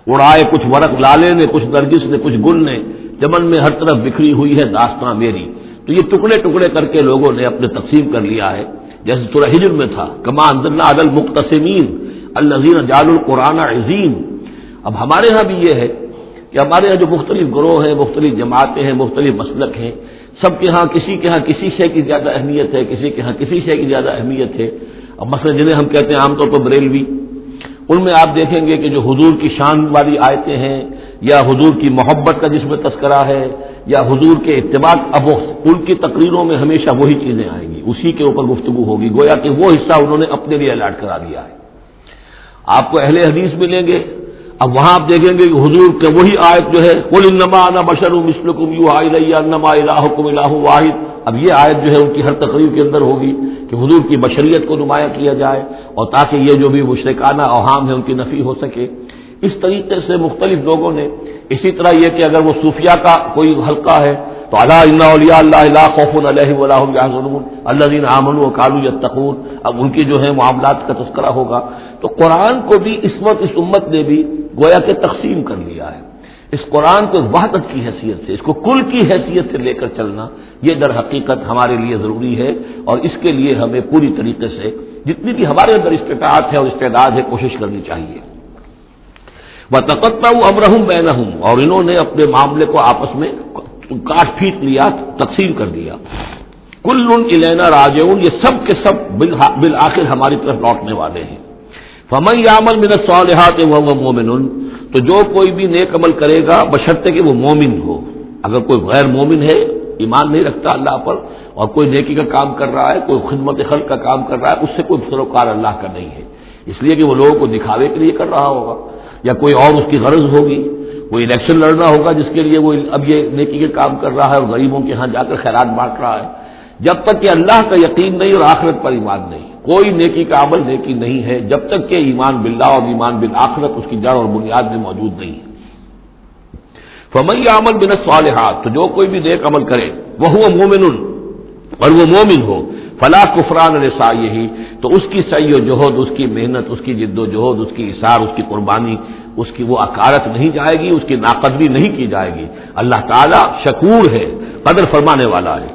اڑائے کچھ ورق لالے نے، کچھ نرگس نے، کچھ گل نے، چمن میں ہر طرف بکھری ہوئی ہے داستاں میری۔ تو یہ ٹکڑے ٹکڑے کر کے لوگوں نے اپنے تقسیم کر لیا ہے، جیسے سورہ ہجر میں تھا، کما انزلنا علی المقتسمین الذین جعلوا القرآن عظیم۔ اب ہمارے ہاں بھی یہ ہے کہ ہمارے ہاں جو مختلف گروہ ہیں، مختلف جماعتیں ہیں، مختلف مسلک ہیں، سب کے ہاں کسی شے کی زیادہ اہمیت ہے، کسی کے ہاں کسی شے کی زیادہ اہمیت ہے۔ اب مثلا جنہیں ہم کہتے ہیں عام طور پر بریلوی، ان میں آپ دیکھیں گے کہ جو حضور کی شان والی آیتیں ہیں، یا حضور کی محبت کا جس میں تذکرہ ہے، یا حضور کے اتباع، اب ان کی تقریروں میں ہمیشہ وہی چیزیں آئیں گی، اسی کے اوپر گفتگو ہوگی، گویا کہ وہ حصہ انہوں نے اپنے لیے الاٹ کرا دیا ہے۔ آپ کو اہل حدیث ملیں گے، اب وہاں آپ دیکھیں گے کہ حضور کے وہی آیت جو ہے قل انما انا بشر مثلکم یوحی الی انما الہکم الہ واحد، اب یہ آیت جو ہے ان کی ہر تقریر کے اندر ہوگی کہ حضور کی بشریت کو نمایاں کیا جائے، اور تاکہ یہ جو بھی مشرکانہ اوہام ہے ان کی نفی ہو سکے۔ اس طریقے سے مختلف لوگوں نے، اسی طرح یہ کہ اگر وہ صوفیہ کا کوئی حلقہ ہے تو الا ان اولیاء اللہ لا خوف علیہم ولا هم يحزنون الذین آمنوا وكانوا يتقون، اب ان کی جو ہے معاملات کا تذکرہ ہوگا۔ تو قرآن کو بھی اس وقت اس امت نے بھی گویا کہ تقسیم کر لیا ہے۔ اس قرآن کو وحدت کی حیثیت سے، اس کو کل کی حیثیت سے لے کر چلنا، یہ در حقیقت ہمارے لیے ضروری ہے، اور اس کے لیے ہمیں پوری طریقے سے جتنی بھی ہمارے اندر استطاعت ہے اور استعداد ہے کوشش کرنی چاہیے۔ وَتَقَطَّعُوا أَمْرَهُمْ بَيْنَهُمْ، اور انہوں نے اپنے معاملے کو آپس میں کاٹ پھینٹ لیا، تقسیم کر دیا۔ كُلٌّ إِلَيْنَا راجعون، یہ سب کے سب بالآخر ہماری طرف لوٹنے والے ہیں۔ فَمَن يَعْمَلْ مِنَ الصَّالِحَاتِ وَهُوَ مُؤْمِنٌ، تو جو کوئی بھی نیک عمل کرے گا بشرطے کہ وہ مومن ہو۔ اگر کوئی غیر مومن ہے، ایمان نہیں رکھتا اللہ پر، اور کوئی نیکی کا کام کر رہا ہے، کوئی خدمت خلق کا کام کر رہا ہے، اس سے کوئی سروکار اللہ کا نہیں ہے، اس لیے کہ وہ لوگوں کو دکھاوے کے لیے کر رہا ہوگا، یا کوئی اور اس کی غرض ہوگی، کوئی الیکشن لڑنا ہوگا جس کے لیے وہ اب یہ نیکی کے کام کر رہا ہے اور غریبوں کے ہاں جا کر خیرات بانٹ رہا ہے۔ جب تک کہ اللہ کا یقین نہیں اور آخرت پر ایمان نہیں، کوئی نیکی کا عمل نیکی نہیں ہے جب تک کہ ایمان باللہ اور ایمان بالآخرت اس کی جڑ اور بنیاد میں موجود نہیں ہے۔ فَمَن يَعْمَلْ مِنَ الصَّالِحَاتِ، تو جو کوئی بھی نیک عمل کرے، وَهُوَ مُؤْمِنٌ، اور وہ مومن ہو، فَلَا كُفْرَانَ لِسَعْيِهِ، تو اس کی سعی و جہد، اس کی محنت، اس کی جد و جہد، اس کی اثار، اس کی قربانی، اس کی وہ اکارت نہیں جائے گی، اس کی ناقدری نہیں کی جائے گی۔ اللہ تعالیٰ شکور ہے، قدر فرمانے والا ہے۔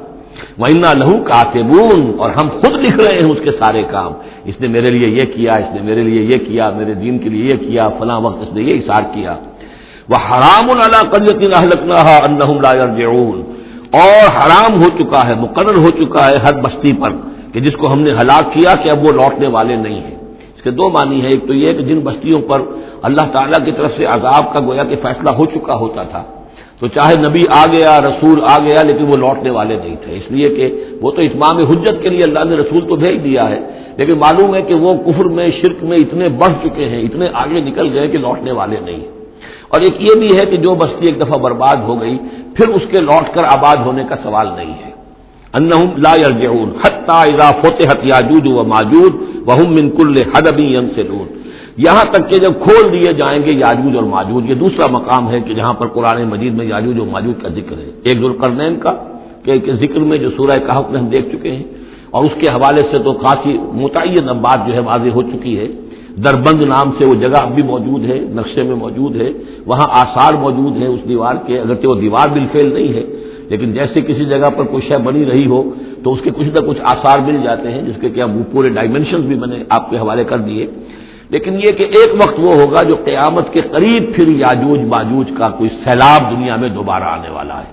وَإِنَّا لَهُ كَاتِبُونَ، اور ہم خود لکھ رہے ہیں اس کے سارے کام، اس نے میرے لیے یہ کیا، اس نے میرے لیے یہ کیا، میرے دین کے لیے یہ کیا، فلاں وقت اس نے یہ اثار کیا۔ وَحَرَامٌ عَلَىٰ قَرْيَةٍ أَهْلَكْنَاهَا أَنَّهُمْ لَا يَرْجِعُونَ، اور حرام ہو چکا ہے، مقرر ہو چکا ہے ہر بستی پر کہ جس کو ہم نے ہلاک کیا کہ اب وہ لوٹنے والے نہیں ہیں۔ اس کے دو معنی ہیں، ایک تو یہ کہ جن بستیوں پر اللہ تعالیٰ کی طرف سے عذاب کا گویا کہ فیصلہ ہو چکا ہوتا تھا، تو چاہے نبی آ گیا، رسول آ گیا، لیکن وہ لوٹنے والے نہیں تھے، اس لیے کہ وہ تو اتمام حجت کے لیے اللہ نے رسول تو بھیج دیا ہے، لیکن معلوم ہے کہ وہ کفر میں، شرک میں اتنے بڑھ چکے ہیں، اتنے آگے نکل گئے کہ لوٹنے والے نہیں ہیں۔ اور ایک یہ بھی ہے کہ جو بستی ایک دفعہ برباد ہو گئی پھر اس کے لوٹ کر آباد ہونے کا سوال نہیں ہے۔ انہم لا یرجعون حتی اذا فتحت یاجوج و ماجوج وہم من کل حدب ینسلون، یہاں تک کہ جب کھول دیے جائیں گے یاجوج اور ماجوج۔ یہ دوسرا مقام ہے کہ جہاں پر قرآن مجید میں یاجوج و ماجوج کا ذکر ہے، ایک ذوالقرنین کا کہ ذکر میں جو سورہ کہف میں ہم دیکھ چکے ہیں، اور اس کے حوالے سے تو خاصی متعین بات جو ہے واضح ہو چکی ہے۔ دربند نام سے وہ جگہ اب بھی موجود ہے، نقشے میں موجود ہے، وہاں آثار موجود ہیں اس دیوار کے، اگرچہ وہ دیوار بالفعل نہیں ہے، لیکن جیسے کسی جگہ پر کوئی شے بنی رہی ہو تو اس کے کچھ نہ کچھ آثار مل جاتے ہیں، جس کے کہ اب وہ پورے ڈائمنشنز بھی میں نے آپ کے حوالے کر دیے۔ لیکن یہ کہ ایک وقت وہ ہوگا جو قیامت کے قریب پھر یاجوج ماجوج کا کوئی سیلاب دنیا میں دوبارہ آنے والا ہے۔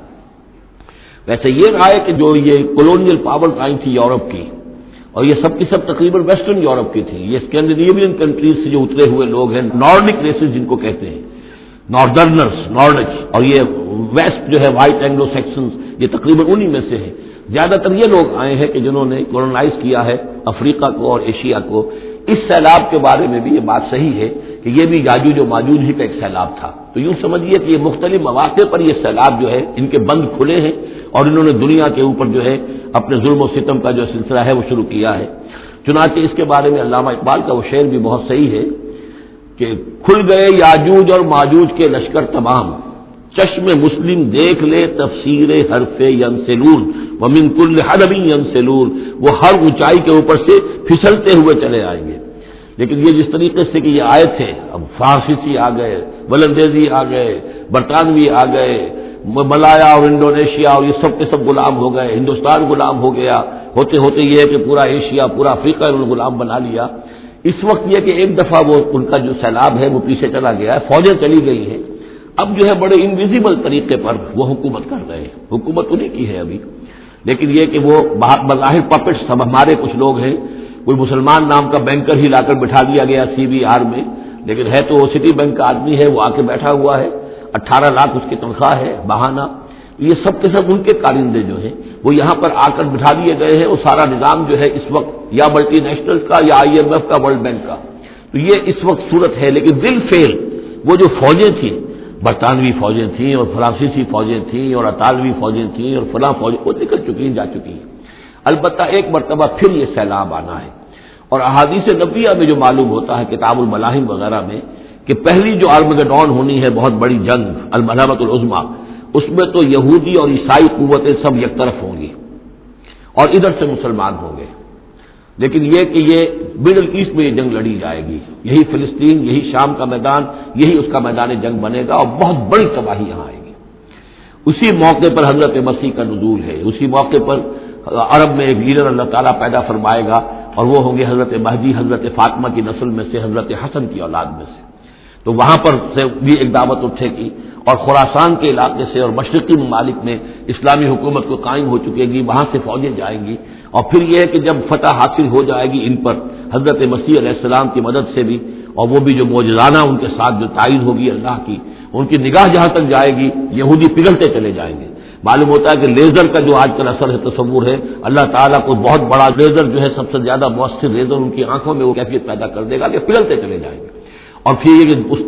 ویسے یہ رہا ہے کہ جو یہ کولونیل پاورز آئی تھی یورپ کی، اور یہ سب کی سب تقریباً ویسٹرن یورپ کی تھی، یہ اسکینڈینیوین کنٹریز سے جو اترے ہوئے لوگ ہیں، نارڈک ریسز جن کو کہتے ہیں، ناردرنرز، نارڈک، اور یہ ویسٹ جو ہے وائٹ اینگلو سیکسنز، یہ تقریباً انہی میں سے ہیں۔ زیادہ تر یہ لوگ آئے ہیں کہ جنہوں نے کولونائز کیا ہے افریقہ کو اور ایشیا کو۔ اس سیلاب کے بارے میں بھی یہ بات صحیح ہے کہ یہ بھی یاجوج و ماجوج ہی کا ایک سیلاب تھا، تو یوں سمجھیے کہ یہ مختلف مواقع پر یہ سیلاب جو ہے ان کے بند کھلے ہیں، اور انہوں نے دنیا کے اوپر جو ہے اپنے ظلم و ستم کا جو سلسلہ ہے وہ شروع کیا ہے۔ چنانچہ اس کے بارے میں علامہ اقبال کا وہ شعر بھی بہت صحیح ہے کہ کھل گئے یاجوج اور ماجوج کے لشکر تمام، چشم مسلم دیکھ لے تفسیر حرف ینسلون ومن کل حدب ینسلون، وہ ہر اونچائی کے اوپر سے پھسلتے ہوئے چلے آئیں گے۔ لیکن یہ جس طریقے سے کہ یہ آئے تھے، اب فارسی آ گئے، ولندیزی آ گئے، برطانوی آ گئے، ملایا اور انڈونیشیا اور یہ سب کے سب غلام ہو گئے، ہندوستان غلام ہو گیا، ہوتے ہوتے یہ ہے کہ پورا ایشیا، پورا افریقہ انہوں نے غلام بنا لیا۔ اس وقت یہ کہ ایک دفعہ وہ ان کا جو سیلاب ہے وہ پیچھے چلا گیا ہے، فوجیں چلی گئی ہیں، اب جو ہے بڑے انویزیبل طریقے پر وہ حکومت کر رہے ہیں، حکومت انہیں کی ہے ابھی، لیکن یہ کہ وہ بظاہر پپٹس سب ہمارے کچھ لوگ ہیں، کوئی مسلمان نام کا بینکر ہی لا کر بٹھا دیا گیا CBR میں، لیکن ہے تو وہ سٹی بینک کا آدمی ہے، وہ آ کے بیٹھا ہوا ہے، 18 لاکھ اس کی تنخواہ ہے بہانہ۔ یہ سب کے سب ان کے کارندے جو ہیں وہ یہاں پر آ کر بٹھا دیے گئے ہیں، وہ سارا نظام جو ہے اس وقت یا ملٹی نیشنلز کا یا IMF کا، ورلڈ بینک کا، تو یہ اس وقت صورت ہے۔ لیکن بالفعل وہ جو فوجیں تھیں، برطانوی فوجیں تھیں اور فرانسیسی فوجیں تھیں اور اطالوی فوجیں تھیں اور فلاں فوجیں، وہ نکل چکی ہیں، جا چکی ہیں۔ البتہ ایک مرتبہ پھر یہ سیلاب آنا ہے، اور احادیث نبویہ میں جو معلوم ہوتا ہے کتاب الملاحم وغیرہ میں کہ پہلی جو آرمگڈون ہونی ہے، بہت بڑی جنگ، الملحمۃ العظمیٰ، اس میں تو یہودی اور عیسائی قوتیں سب یک طرف ہوں گی اور ادھر سے مسلمان ہوں گے، لیکن یہ کہ یہ مڈل ایسٹ میں یہ جنگ لڑی جائے گی، یہی فلسطین، یہی شام کا میدان، یہی اس کا میدان جنگ بنے گا، اور بہت بڑی تباہی یہاں آئے گی۔ اسی موقع پر حضرت مسیح کا نزول ہے، اسی موقع پر عرب میں ایک لیڈر اللہ تعالیٰ پیدا فرمائے گا، اور وہ ہوں گے حضرت مہدی، حضرت فاطمہ کی نسل میں سے، حضرت حسن کی اولاد میں سے۔ تو وہاں پر سے بھی ایک دعوت اٹھے گی، اور خراسان کے علاقے سے اور مشرقی ممالک میں اسلامی حکومت کو قائم ہو چکے گی، وہاں سے فوجیں جائیں گی، اور پھر یہ ہے کہ جب فتح حاصل ہو جائے گی ان پر حضرت مسیح علیہ السلام کی مدد سے بھی، اور وہ بھی جو معجزانہ ان کے ساتھ جو تعین ہوگی اللہ کی، ان کی نگاہ جہاں تک جائے گی یہودی پگھلتے چلے جائیں گے۔ معلوم ہوتا ہے کہ لیزر کا جو آج کل اثر ہے، تصور ہے، اللہ تعالیٰ کو بہت بڑا لیزر جو ہے، سب سے زیادہ مؤثر لیزر ان کی آنکھوں میں وہ کیفیت پیدا کر دے گا کہ پگھلتے چلے جائیں گے۔ اور پھر یہ کہ اس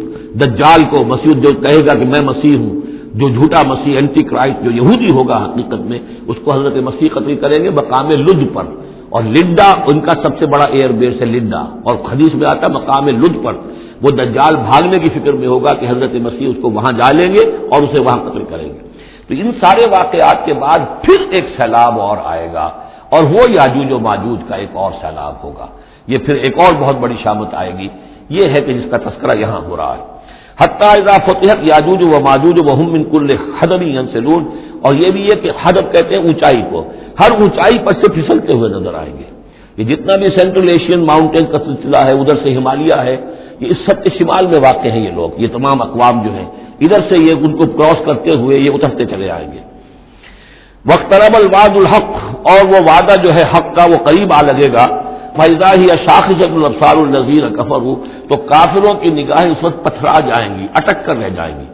دجال کو مسیح جو کہے گا کہ میں مسیح ہوں، جو جھوٹا مسیح اینٹی کرائسٹ جو یہودی ہوگا حقیقت میں، اس کو حضرت مسیح قتل کریں گے مقام لد پر، اور لڈا ان کا سب سے بڑا ایئر بیس ہے لڈا، اور حدیث میں آتا ہے مقام لد پر وہ دجال بھاگنے کی فکر میں ہوگا کہ حضرت مسیح اس کو وہاں جا لیں گے اور اسے وہاں قتل کریں گے۔ تو ان سارے واقعات کے بعد پھر ایک سیلاب اور آئے گا، اور وہ یاجوج و ماجوج کا ایک اور سیلاب ہوگا، یہ پھر ایک اور بہت بڑی شامت آئے گی، یہ ہے کہ جس کا تذکرہ یہاں ہو رہا ہے۔ حتی اذا فتحت یاجوج و ماجوج وهم من کل حدب ینسلون، اور یہ بھی ہے کہ حدب کہتے ہیں اونچائی کو، ہر اونچائی پر سے پھسلتے ہوئے نظر آئیں گے۔ یہ جتنا بھی سینٹرل ایشین ماؤنٹین کا سلسلہ ہے، ادھر سے ہمالیہ ہے، یہ اس سب کے شمال میں واقع ہیں یہ لوگ، یہ تمام اقوام جو ہیں ادھر سے یہ ان کو کراس کرتے ہوئے یہ اترتے چلے آئیں گے۔ واقترب الوعد الحق، اور وہ وعدہ جو ہے حق کا وہ قریب آ لگے گا۔ فَإِذَا هِيَ شَاخِصَةٌ أَبْصَارُ الَّذِينَ كَفَرُوا، تو کافروں کی نگاہیں اس وقت پتھرا جائیں گی، اٹک کر رہ جائیں گی۔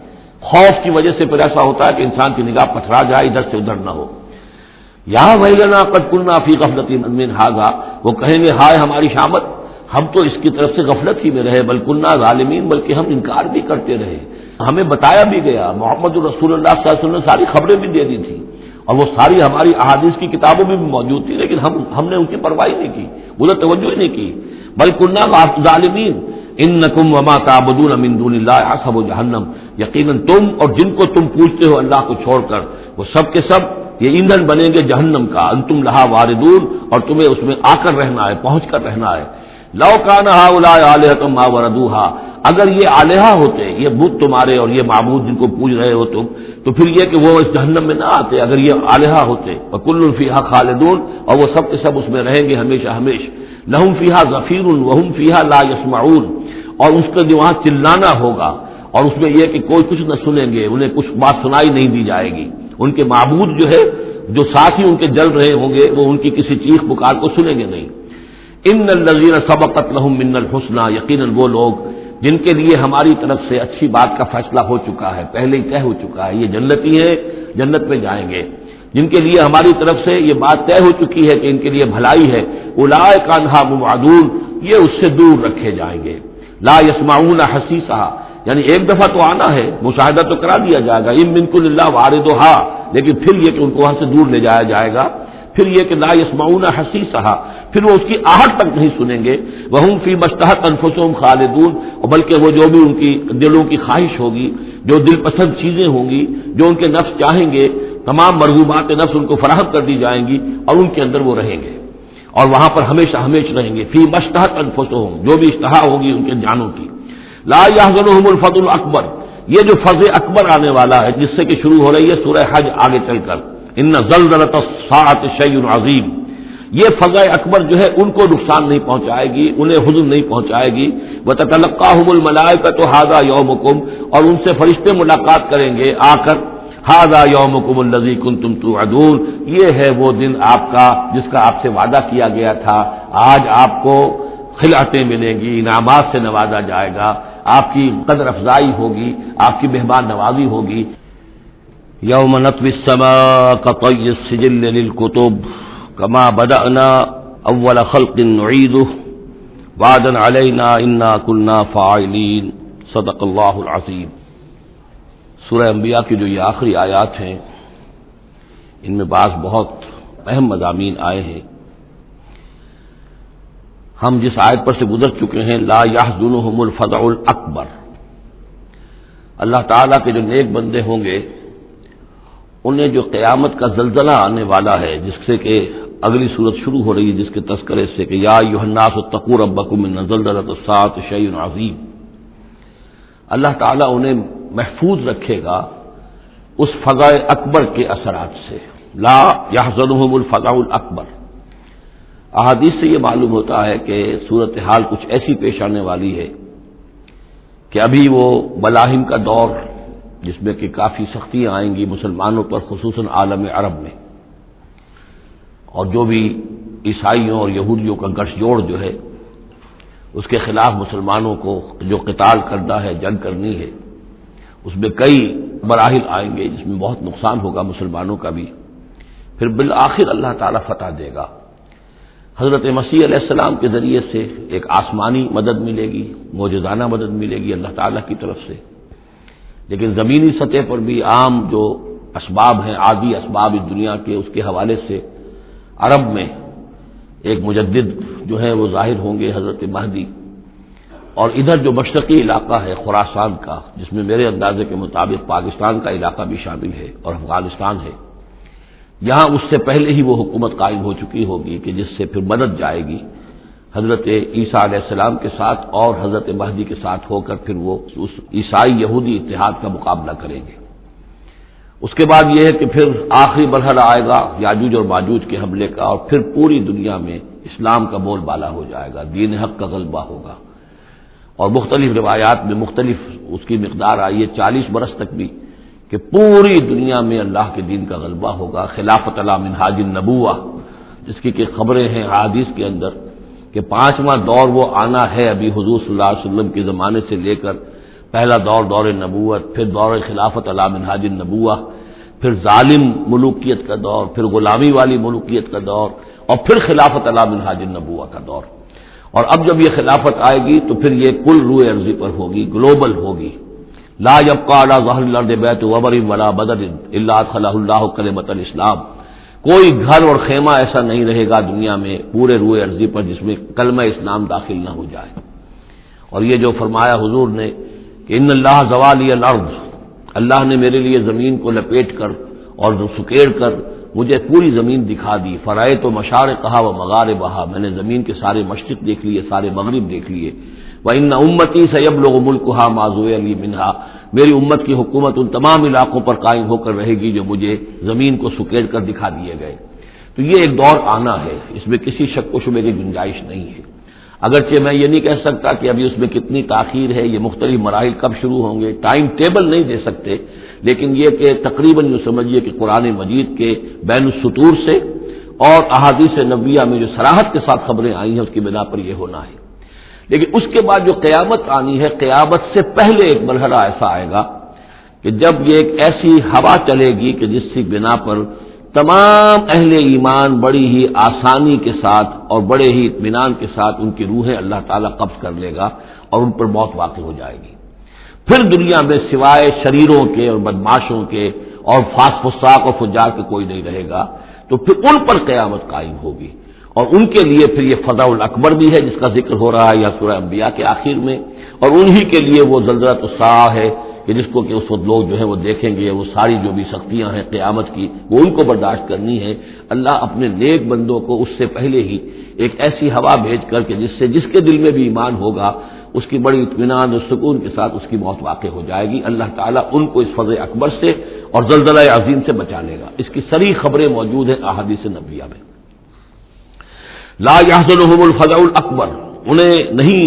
خوف کی وجہ سے پھر ایسا ہوتا ہے کہ انسان کی نگاہ پتھرا جائے، ادھر سے ادھر نہ ہو۔ یا ویلنا قد كنا فی غفلۃ من ھذا، وہ کہیں گے ہائے ہماری شامت، ہم تو اس کی طرف سے غفلت ہی میں رہے، بل كنا ظالمین، بلکہ ہم انکار بھی کرتے رہے، ہمیں بتایا بھی گیا، محمد رسول اللہ صلی اللہ علیہ وسلم نے ساری خبریں بھی دے دی تھی، اور وہ ساری ہماری احادیث کی کتابوں میں بھی موجود تھی، لیکن ہم نے ان کی پرواہ نہیں کی، ادھر توجہ ہی نہیں کی۔ بل كنا ظالمین انکم وما تعبدون من دون اللہ حسب جہنم، یقیناً تم اور جن کو تم پوجتے ہو اللہ کو چھوڑ کر، وہ سب کے سب یہ ایندھن بنیں گے جہنم کا، انتم لہا واردون، اور تمہیں اس میں آ کر رہنا ہے، پہنچ کر رہنا ہے۔ لو کان ہؤلاء آلہۃ ما وردوها، اگر یہ آلہہ ہوتے، یہ بت تمہارے اور یہ معبود جن کو پوج رہے ہو تم، تو پھر یہ کہ وہ اس جہنم میں نہ آتے اگر یہ آلہہ ہوتے۔ وکل فیہا خالدون، اور وہ سب کے سب اس میں رہیں گے ہمیشہ ہمیشہ۔ لہم فیہا زفیر وہم فیہا لا یسمعون، اور اس کا جو وہاں چلانا ہوگا، اور اس میں یہ کہ کوئی کچھ نہ سنیں گے، انہیں کچھ بات سنائی نہیں دی جائے گی، ان کے معبود جو ہے جو ساتھی ان کے جل رہے ہوں گے وہ ان کی کسی چیخ پکار کو سنیں گے نہیں۔ ان الذین سبقت لہم من الحسنی، یقیناً وہ لوگ جن کے لیے ہماری طرف سے اچھی بات کا فیصلہ ہو چکا ہے، پہلے ہی طے ہو چکا ہے، یہ جنتی ہے، جنت میں جائیں گے، جن کے لیے ہماری طرف سے یہ بات طے ہو چکی ہے کہ ان کے لیے بھلائی ہے، اولئک عنہا مبعدون، یہ اس سے دور رکھے جائیں گے۔ لا یسمعون حسیسہا، یعنی ایک دفعہ تو آنا ہے، مشاہدہ تو کرا دیا جائے گا، ان منکم الا واردھا، لیکن پھر یہ کہ ان کو وہاں سے دور لے جایا جائے گا۔ پھر یہ کہ لا یسمعون حسیسہا، پھر وہ اس کی آہٹ تک نہیں سنیں گے، وہم فی مشتہت انفسہم خالدون، اور بلکہ وہ جو بھی ان کی دلوں کی خواہش ہوگی، جو دل پسند چیزیں ہوں گی، جو ان کے نفس چاہیں گے، تمام مرغوبات نفس ان کو فراہم کر دی جائیں گی اور ان کے اندر وہ رہیں گے اور وہاں پر ہمیشہ ہمیشہ رہیں گے، فی مشتہت انفسہم، جو بھی اشتہا ہوگی ان کے جانوں کی۔ لا یحزنہم الفزع الاکبر، یہ جو فضع اکبر آنے والا ہے جس سے کہ شروع ہو رہی ہے سورہ حج آگے چل کر، ان زلزلۃ الساعۃ شیء عظیم، یہ فضع اکبر جو ہے ان کو نقصان نہیں پہنچائے گی، انہیں حزن نہیں پہنچائے گی۔ وتتلقاہم الملائکۃ ھذا یومکم، اور ان سے فرشتے ملاقات کریں گے آ کر، ھذا یومکم الذی کنتم توعدون، یہ ہے وہ دن آپ کا جس کا آپ سے وعدہ کیا گیا تھا، آج آپ کو خلعتیں ملیں گی، انعامات سے نوازا جائے گا، آپ کی قدر افزائی ہوگی، آپ کی مہمان نوازی ہوگی۔ یوم نطوی السماء کطی السجل للکتب کما بدأنا اول خلق نعیدہ وعدا علینا انا کنا فاعلین، صدق اللہ العظیم۔ سورہ انبیاء کی جو یہ آخری آیات ہیں ان میں بعض بہت اہم مضامین آئے ہیں۔ ہم جس آیت پر سے گزر چکے ہیں، لا یحزنہم الفزع الاکبر، اللہ تعالیٰ کے جو نیک بندے ہوں گے انہیں جو قیامت کا زلزلہ آنے والا ہے، جس سے کہ اگلی صورت شروع ہو رہی ہے جس کے تذکرے سے کہ یا ایھا الناس اتقوا ربکم ان زلزلۃ الساعۃ شیء عظیم، اللہ تعالیٰ انہیں محفوظ رکھے گا اس فزع اکبر کے اثرات سے۔ لا یحزنہم الفزع الاکبر، احادیث سے یہ معلوم ہوتا ہے کہ صورتحال کچھ ایسی پیش آنے والی ہے کہ ابھی وہ ملاحم کا دور جس میں کہ کافی سختیاں آئیں گی مسلمانوں پر، خصوصاً عالم عرب میں، اور جو بھی عیسائیوں اور یہودیوں کا گٹھ جوڑ جو ہے اس کے خلاف مسلمانوں کو جو قتال کرنا ہے، جنگ کرنی ہے، اس میں کئی مراحل آئیں گے جس میں بہت نقصان ہوگا مسلمانوں کا بھی، پھر بالآخر اللہ تعالیٰ فتح دے گا۔ حضرت مسیح علیہ السلام کے ذریعے سے ایک آسمانی مدد ملے گی، معجزانہ مدد ملے گی اللہ تعالیٰ کی طرف سے، لیکن زمینی سطح پر بھی عام جو اسباب ہیں، عادی اسباب اس دنیا کے، اس کے حوالے سے عرب میں ایک مجدد جو ہے وہ ظاہر ہوں گے، حضرت مہدی، اور ادھر جو مشرقی علاقہ ہے خراسان کا، جس میں میرے اندازے کے مطابق پاکستان کا علاقہ بھی شامل ہے اور افغانستان ہے، یہاں اس سے پہلے ہی وہ حکومت قائم ہو چکی ہوگی کہ جس سے پھر مدد جائے گی حضرت عیسیٰ علیہ السلام کے ساتھ اور حضرت مہدی کے ساتھ ہو کر پھر وہ اس عیسائی یہودی اتحاد کا مقابلہ کریں گے۔ اس کے بعد یہ ہے کہ پھر آخری مرحلہ آئے گا یاجوج اور ماجوج کے حملے کا، اور پھر پوری دنیا میں اسلام کا بول بالا ہو جائے گا، دین حق کا غلبہ ہوگا، اور مختلف روایات میں مختلف اس کی مقدار آئی ہے، 40 برس تک بھی، کہ پوری دنیا میں اللہ کے دین کا غلبہ ہوگا، خلافت علی منہاج النبوہ، جس کی کہ خبریں ہیں حدیث کے اندر کہ 5واں دور وہ آنا ہے ابھی حضور صلی اللہ علیہ وسلم کے زمانے سے لے کر، پہلا دور دور نبوت، پھر دور خلافت علی منہاج النبوہ، پھر ظالم ملوکیت کا دور، پھر غلامی والی ملوکیت کا دور، اور پھر خلافت علی منہاج النبوہ کا دور۔ اور اب جب یہ خلافت آئے گی تو پھر یہ کل روئے ارضی پر ہوگی، گلوبل ہوگی۔ لا یبقى على ظہر الارض بیت وبر ولا بدر الا ادخلہ اللہ کلمۃ الاسلام، کوئی گھر اور خیمہ ایسا نہیں رہے گا دنیا میں پورے روئے ارضی پر جس میں کلمہ اسلام داخل نہ ہو جائے۔ اور یہ جو فرمایا حضور نے کہ ان اللہ زوالی الارض، اللہ نے میرے لیے زمین کو لپیٹ کر اور سکیڑ کر مجھے پوری زمین دکھا دی، فرائے تو مشارقہا و مغاربہا، میں نے زمین کے سارے مشرق دیکھ لیے، سارے مغرب دیکھ لیے۔ وَإِنَّ أُمَّتِي سَيَبْلُغُ مُلْكُهَا مَا زُوِّيَ لِي مِنْهَا، میری امت کی حکومت ان تمام علاقوں پر قائم ہو کر رہے گی جو مجھے زمین کو سکیڑ کر دکھا دیے گئے۔ تو یہ ایک دور آنا ہے، اس میں کسی شک و شبے کی گنجائش نہیں ہے، اگرچہ میں یہ نہیں کہہ سکتا کہ ابھی اس میں کتنی تاخیر ہے، یہ مختلف مراحل کب شروع ہوں گے، ٹائم ٹیبل نہیں دے سکتے، لیکن یہ کہ تقریباً یوں سمجھیے کہ قرآن مجید کے بین السطور سے اور احادیث نبویہ میں جو صراحت کے ساتھ خبریں آئی ہیں اس کی بنا پر یہ ہونا ہے۔ لیکن اس کے بعد جو قیامت آنی ہے، قیامت سے پہلے ایک مرحلہ ایسا آئے گا کہ جب یہ ایک ایسی ہوا چلے گی کہ جس کی بنا پر تمام اہل ایمان بڑی ہی آسانی کے ساتھ اور بڑے ہی اطمینان کے ساتھ ان کی روحیں اللہ تعالیٰ قبض کر لے گا اور ان پر موت واقع ہو جائے گی۔ پھر دنیا میں سوائے شریروں کے اور بدماشوں کے اور فاسق فساق اور فجار کے کوئی نہیں رہے گا، تو پھر ان پر قیامت قائم ہوگی، اور ان کے لیے پھر یہ فضاء الاکبر بھی ہے جس کا ذکر ہو رہا ہے یا سورہ انبیاء کے آخر میں، اور انہی کے لیے وہ زلزلۃ الساعہ ہے کہ جس کو کہ اس وقت لوگ جو ہے وہ دیکھیں گے، وہ ساری جو بھی سختیاں ہیں قیامت کی وہ ان کو برداشت کرنی ہے۔ اللہ اپنے نیک بندوں کو اس سے پہلے ہی ایک ایسی ہوا بھیج کر کے جس کے دل میں بھی ایمان ہوگا اس کی بڑی اطمینان اور سکون کے ساتھ اس کی موت واقع ہو جائے گی۔ اللہ تعالیٰ ان کو اس فضل اکبر سے اور زلزلہ عظیم سے بچا لے گا۔ اس کی صریح خبریں موجود ہیں احادیث نبویہ میں۔ لا يحزنهم الفزع الاکبر، انہیں نہیں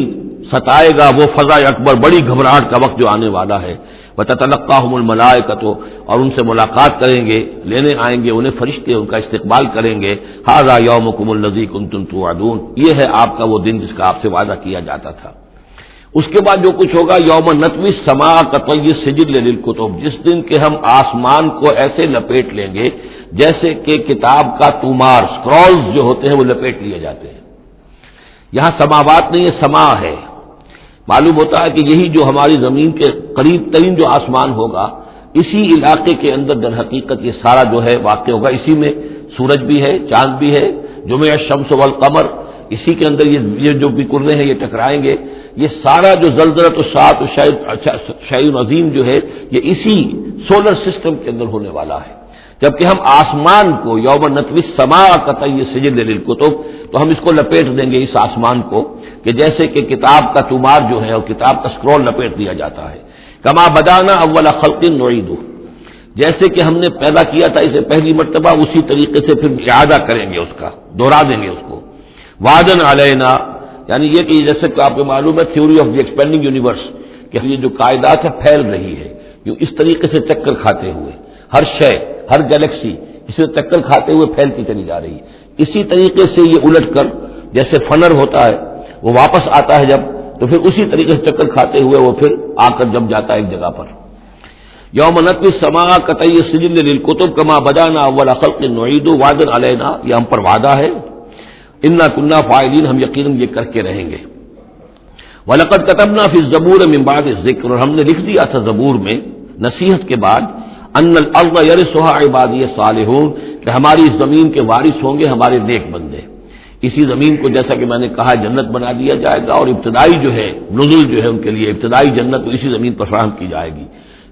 ستائے گا وہ فزع اکبر، بڑی گھبراہٹ کا وقت جو آنے والا ہے۔ وتتلقاهم الملائکۃ، اور ان سے ملاقات کریں گے، لینے آئیں گے انہیں فرشتے، ان کا استقبال کریں گے۔ ھذا یومکم الذی کنتم توعدون، یہ ہے آپ کا وہ دن جس کا آپ سے وعدہ کیا جاتا تھا۔ اس کے بعد جو کچھ ہوگا، یوم نطوی السماء کطی السجل للکتب، جس دن کہ ہم آسمان کو ایسے لپیٹ لیں گے جیسے کہ کتاب کا تومار، سکرولز جو ہوتے ہیں وہ لپیٹ لیے جاتے ہیں۔ یہاں سماوات نہیں ہے، سما ہے۔ معلوم ہوتا ہے کہ یہی جو ہماری زمین کے قریب ترین جو آسمان ہوگا، اسی علاقے کے اندر در حقیقت یہ سارا جو ہے واقع ہوگا۔ اسی میں سورج بھی ہے، چاند بھی ہے، جمع الشمس والقمر، اسی کے اندر یہ جو بھی کرنے ہیں یہ ٹکرائیں گے۔ یہ سارا جو زلزلۃ الساعۃ شیء عظیم جو ہے یہ اسی سولر سسٹم کے اندر ہونے والا ہے۔ جبکہ ہم آسمان کو یوم نطوی السماء کطی السجل للکتب، تو ہم اس کو لپیٹ دیں گے، اس آسمان کو، کہ جیسے کہ کتاب کا تومار جو ہے اور کتاب کا سکرول لپیٹ دیا جاتا ہے۔ کما بدانا اول خلق نعیدہ، جیسے کہ ہم نے پیدا کیا تھا اسے پہلی مرتبہ، اسی طریقے سے پھر اعادہ کریں گے، اس کا دوہرا دیں گے اس کو۔ وعدن علینا، یعنی یہ کہ جیسے کہ آپ کو معلوم ہے theory of the expanding universe, کہ یہ جو کائنات ہے پھیل رہی ہے، جو اس طریقے سے چکر کھاتے ہوئے، ہر شے، ہر گیلیکسی اس میں چکر کھاتے ہوئے پھیلتی چلی جا رہی ہے۔ اسی طریقے سے یہ الٹ کر جیسے فنر ہوتا ہے وہ واپس آتا ہے جب، تو پھر اسی طریقے سے چکر کھاتے ہوئے وہ پھر آ کر جم جاتا ہے ایک جگہ پر۔ یوم نطوی السماء کطی السجل للکتب کما بدانا اول خلق نعیدہ وعدن علینا، یہ ہم پر وعدہ ہے۔ انا کنا فاعلین، ہم یقیناً یہ کر کے رہیں گے۔ وَلَقَدْ كَتَبْنَا فِي الزَّبُورِ مِن بَعْدِ الذِّكْرِ، اور ہم نے لکھ دیا تھا زبور میں نصیحت کے بعد، ان الارض یرثها عبادی الصالحون، کہ ہماری اس زمین کے وارث ہوں گے ہمارے نیک بندے۔ اسی زمین کو جیسا کہ میں نے کہا جنت بنا دیا جائے گا، اور ابتدائی جو ہے نزل جو ہے ان کے لیے ابتدائی جنت اسی زمین پر فراہم کی جائے گی۔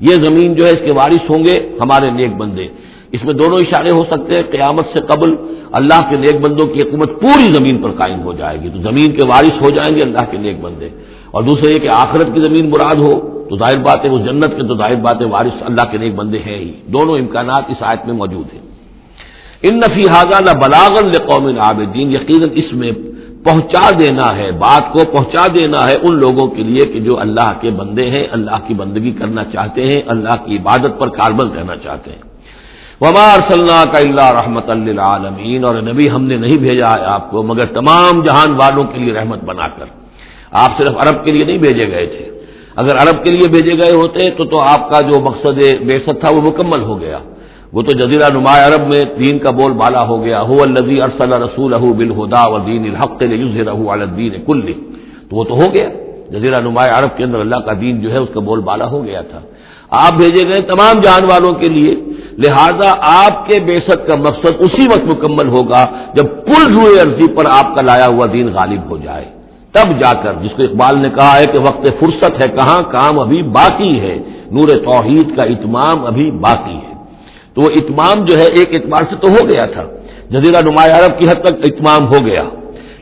یہ زمین جو ہے اس کے وارث ہوں گے ہمارے نیک بندے۔ اس میں دونوں اشارے ہو سکتے ہیں، قیامت سے قبل اللہ کے نیک بندوں کی حکومت پوری زمین پر قائم ہو جائے گی، تو زمین کے وارث ہو جائیں گے اللہ کے نیک بندے، اور دوسرے یہ کہ آخرت کی زمین مراد ہو تو ظاہر بات ہے وہ جنت کے، تو ظاہر بات ہے وارث اللہ کے نیک بندے ہیں ہی۔ دونوں امکانات اس آیت میں موجود ہیں۔ ان فی ھذا لبلاغا لقوم عابدین، یقیناً اس میں پہنچا دینا ہے، بات کو پہنچا دینا ہے ان لوگوں کے لیے کہ جو اللہ کے بندے ہیں، اللہ کی بندگی کرنا چاہتے ہیں، اللہ کی عبادت پر کاربند رہنا چاہتے ہیں۔ وما ارسلناک الا رحمۃ للعالمین، اور نبی ہم نے نہیں بھیجا ہے آپ کو مگر تمام جہان والوں کے لیے رحمت بنا کر۔ آپ صرف عرب کے لیے نہیں بھیجے گئے تھے، اگر عرب کے لیے بھیجے گئے ہوتے تو آپ کا جو مقصد بعثت تھا وہ مکمل ہو گیا، وہ تو جزیرہ نما عرب میں دین کا بول بالا ہو گیا۔ هو الذی ارسل رسولہ بالہدی ودین الحق لیظہرہ علی الدین کلہ، تو وہ تو ہو گیا، جزیرہ نما عرب کے اندر اللہ کا دین جو ہے اس کا بول بالا ہو گیا تھا۔ آپ بھیجے گئے تمام جان والوں کے لیے، لہذا آپ کے بعثت کا مقصد اسی وقت مکمل ہوگا جب کل روئے ارضی پر آپ کا لایا ہوا دین غالب ہو جائے، تب جا کر، جس کو اقبال نے کہا ہے کہ وقت فرصت ہے کہاں، کام ابھی باقی ہے، نور توحید کا اتمام ابھی باقی ہے۔ تو وہ اتمام جو ہے ایک اعتبار سے تو ہو گیا تھا، جزیرہ نما عرب کی حد تک اتمام ہو گیا،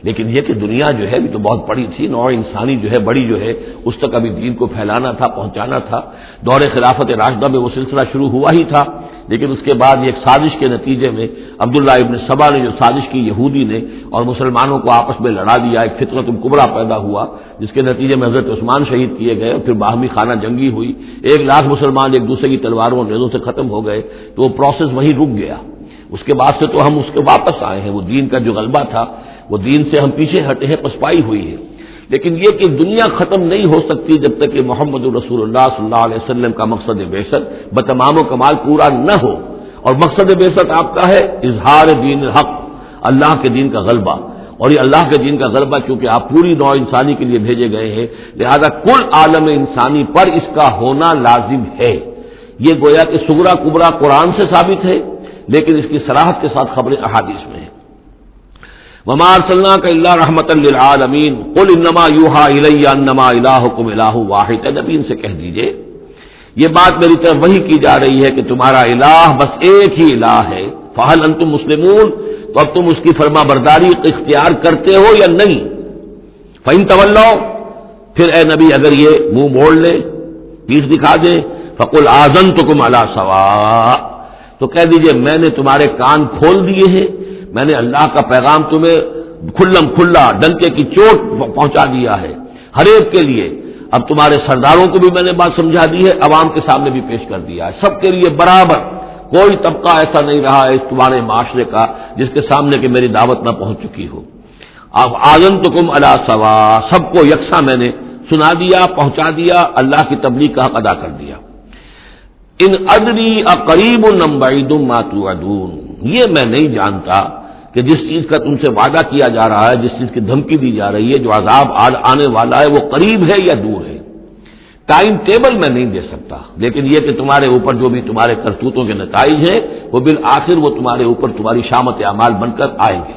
لیکن یہ کہ دنیا جو ہے ابھی تو بہت بڑی تھی، نوع انسانی جو ہے بڑی جو ہے اس تک ابھی دین کو پھیلانا تھا، پہنچانا تھا۔ دور خلافت راشدہ میں وہ سلسلہ شروع ہوا ہی تھا، لیکن اس کے بعد ایک سازش کے نتیجے میں عبداللہ ابن سبا نے جو سازش کی یہودی نے، اور مسلمانوں کو آپس میں لڑا دیا، ایک فتنۃ الکبریٰ پیدا ہوا، جس کے نتیجے میں حضرت عثمان شہید کیے گئے، اور پھر باہمی خانہ جنگی ہوئی، 1,00,000 مسلمان ایک دوسرے کی تلواروں اور نیزوں سے ختم ہو گئے، تو وہ پروسیس وہیں رک گیا۔ اس کے بعد سے تو ہم اس کے واپس آئے ہیں، وہ دین کا جو غلبہ تھا وہ دین سے ہم پیچھے ہٹے ہیں، پسپائی ہوئی ہے، لیکن یہ کہ دنیا ختم نہیں ہو سکتی جب تک کہ محمد رسول اللہ صلی اللہ علیہ وسلم کا مقصد بعثت بتمام و کمال پورا نہ ہو، اور مقصد بعثت آپ کا ہے اظہار دین الحق، اللہ کے دین کا غلبہ، اور یہ اللہ کے دین کا غلبہ چونکہ آپ پوری نوع انسانی کے لیے بھیجے گئے ہیں، لہذا کل عالم انسانی پر اس کا ہونا لازم ہے۔ یہ گویا کہ صغرا کبرا قرآن سے ثابت ہے، لیکن اس کی صراحت کے ساتھ خبریں احادیث میں ہیں۔ وما ارسلناک الا رحمۃ للعالمین قل انما یوحی الی انما الہکم الہ واحد، اے نبی ان سے کہہ دیجئے یہ بات میری طرف وہی کی جا رہی ہے کہ تمہارا الہ بس ایک ہی الہ ہے، فہل انتم مسلمون، تو اب تم اس کی فرما برداری اختیار کرتے ہو یا نہیں؟ فإن تولوا، پھر اے نبی اگر یہ منہ موڑ لے، پیٹھ دکھا دے، فقل آذنتکم علی سواء، تو کہہ دیجئے میں نے تمہارے کان کھول دیے ہیں، میں نے اللہ کا پیغام تمہیں کھلم کھلا ڈنکے کی چوٹ پہنچا دیا ہے ہر ایک کے لیے۔ اب تمہارے سرداروں کو بھی میں نے بات سمجھا دی ہے، عوام کے سامنے بھی پیش کر دیا ہے، سب کے لیے برابر، کوئی طبقہ ایسا نہیں رہا ہے اس تمہارے معاشرے کا جس کے سامنے کہ میری دعوت نہ پہنچ چکی ہو۔ اب آذنتکم علی سواء، سب کو یکساں میں نے سنا دیا، پہنچا دیا، اللہ کی تبلیغ کا حق ادا کر دیا۔ ان ادری اقریب ام بعید ما توعدون، یہ میں نہیں جانتا کہ جس چیز کا تم سے وعدہ کیا جا رہا ہے، جس چیز کی دھمکی دی جا رہی ہے، جو عذاب آنے والا ہے، وہ قریب ہے یا دور ہے۔ ٹائم ٹیبل میں نہیں دے سکتا، لیکن یہ کہ تمہارے اوپر جو بھی تمہارے کرتوتوں کے نتائج ہیں وہ بالآخر وہ تمہارے اوپر تمہاری شامت اعمال بن کر آئیں گے۔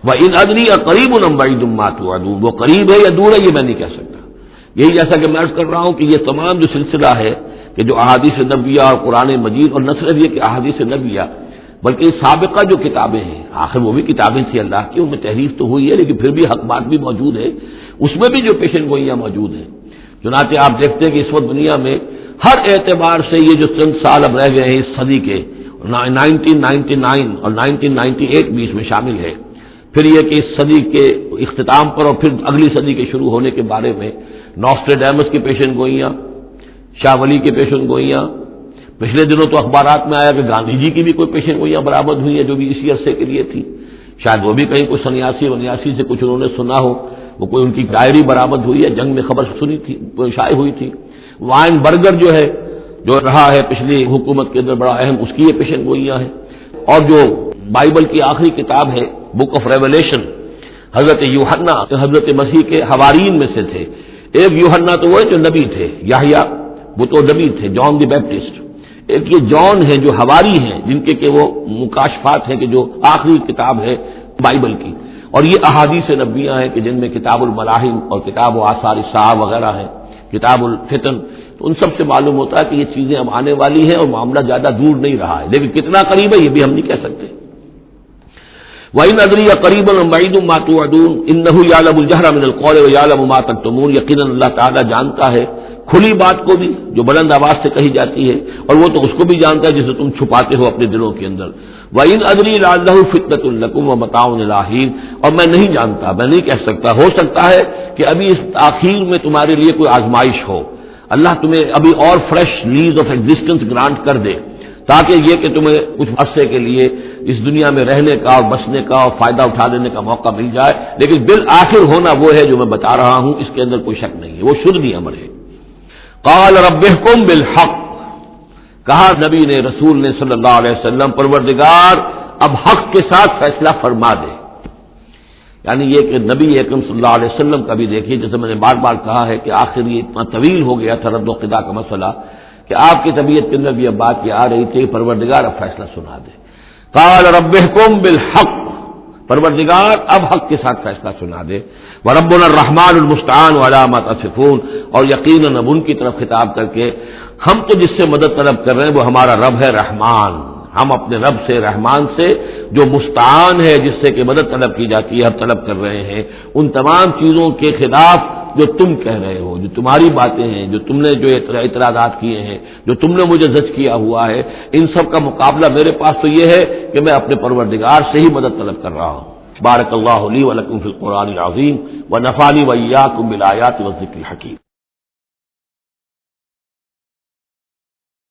وَإِنْ أَدْرِي أَقَرِيبٌ أَمْ بَعِيدٌ مَا تُوعَدُونَ، وہ قریب ہے یا دور ہے یہ میں نہیں کہہ سکتا۔ یہی جیسا کہ میں عرض کر رہا ہوں کہ یہ تمام جو سلسلہ ہے کہ جو احادیث نبویہ اور قرآن مجید، اور نہ صرف یہ کہ احادیث نبویہ بلکہ سابقہ جو کتابیں ہیں، آخر وہ بھی کتابیں تھیں اللہ کی، ان میں تحریف تو ہوئی ہے لیکن پھر بھی حق بات بھی موجود ہے، اس میں بھی جو پیشن گوئیاں موجود ہیں۔ چنانچہ آپ دیکھتے ہیں کہ اس وقت دنیا میں ہر اعتبار سے یہ جو چند سال اب رہ گئے ہیں اس صدی کے، 1999 اور 1998 بھی اس میں شامل ہے، پھر یہ کہ اس صدی کے اختتام پر اور پھر اگلی صدی کے شروع ہونے کے بارے میں نوسٹریڈیمس کی پیشن گوئیاں، شاہ ولی کی پیشن گوئیاں، پچھلے دنوں تو اخبارات میں آیا کہ گاندھی جی کی بھی کوئی پیشن گوئیاں برآمد ہوئی ہیں جو بھی اسی عرصے کے لیے تھی، شاید وہ بھی کہیں کوئی سنیاسی سے کچھ انہوں نے سنا ہو، وہ کوئی ان کی ڈائری برآمد ہوئی ہے، جنگ میں خبر سنی تھی، شائع ہوئی تھی۔ وائن برگر جو ہے، جو رہا ہے پچھلی حکومت کے اندر بڑا اہم، اس کی یہ پیشن گوئیاں ہیں۔ اور جو بائبل کی آخری کتاب ہے بک آف ریولیشن، حضرت یوحنا حضرت مسیح کے حوارین میں سے تھے، ایک یوحنا تو وہ جو نبی تھے، یحییٰ وہ تو نبی تھے، جان دی بیپٹسٹ، ایک یہ جان ہے جو حواری ہیں جن کے کہ وہ مکاشفات ہیں کہ جو آخری کتاب ہے بائبل کی، اور یہ احادیث نبویہ ہیں کہ جن میں کتاب الملاحم اور کتاب و آثار الساعہ وغیرہ ہیں، کتاب الفتن، تو ان سب سے معلوم ہوتا ہے کہ یہ چیزیں اب آنے والی ہیں اور معاملہ زیادہ دور نہیں رہا ہے، لیکن کتنا قریب ہے یہ بھی ہم نہیں کہہ سکتے۔ وَإِنْ أَدْرِي أَقَرِيبٌ أَمْ بَعِيدٌ مَا تُوعَدُونَ إِنَّهُ يَعْلَمُ الْجَهْرَ مِنَ الْقَوْلِ وَيَعْلَمُ مَا تَكْتُمُونَ، یقیناً اللہ تعالیٰ جانتا ہے کھلی بات کو بھی جو بلند آواز سے کہی جاتی ہے، اور وہ تو اس کو بھی جانتا ہے جسے تم چھپاتے ہو اپنے دلوں کے اندر۔ وَإِنْ أَدْرِي لَعَلَّهُ فِتْنَةٌ لَكُمْ وَمَتَاعٌ إِلَىٰ حِينٍ، اور میں نہیں جانتا، میں نہیں کہہ سکتا، ہو سکتا ہے کہ ابھی اس تاخیر میں تمہارے لیے کوئی آزمائش ہو، اللہ تمہیں ابھی اور fresh lease of existence grant کر دے، تاکہ یہ کہ تمہیں کچھ عرصے کے لیے اس دنیا میں رہنے کا اور بسنے کا اور فائدہ اٹھا لینے کا موقع مل جائے، لیکن بالآخر ہونا وہ ہے جو میں بتا رہا ہوں، اس کے اندر کوئی شک نہیں ہے، وہ شدنی امر ہے۔ قال رب احکم بالحق، کہا نبی نے، رسول نے صلی اللہ علیہ وسلم، پروردگار اب حق کے ساتھ فیصلہ فرما دے۔ یعنی یہ کہ نبی اکرم صلی اللہ علیہ وسلم کا بھی دیکھیے، جیسے میں نے بار بار کہا ہے کہ آخر یہ اتنا طویل ہو گیا تھا رد و قضا کا مسئلہ کہ آپ کی طبیعت کے اندر بھی اب بات یہ آ رہی تھی کہ پروردگار اب فیصلہ سنا دے۔ قال رب احکم بالحق، پروردگار اب حق کے ساتھ فیصلہ سنا دے۔ وربنا الرحمن المستعان علی ما تصفون، اور یقیناً اب ان کی طرف خطاب کر کے، ہم تو جس سے مدد طلب کر رہے ہیں وہ ہمارا رب ہے رحمان، ہم اپنے رب سے رحمان سے جو مستعان ہے، جس سے کہ مدد طلب کی جاتی ہے، ہم طلب کر رہے ہیں ان تمام چیزوں کے خلاف جو تم کہہ رہے ہو، جو تمہاری باتیں ہیں، جو تم نے جو اعتراضات کیے ہیں، جو تم نے مجھے زج کیا ہوا ہے، ان سب کا مقابلہ میرے پاس تو یہ ہے کہ میں اپنے پروردگار سے ہی مدد طلب کر رہا ہوں۔ بارک اللہ لی ولکم فی القرآن العظیم ونفعنی وإیاکم بالآیات والذکر الحکیم۔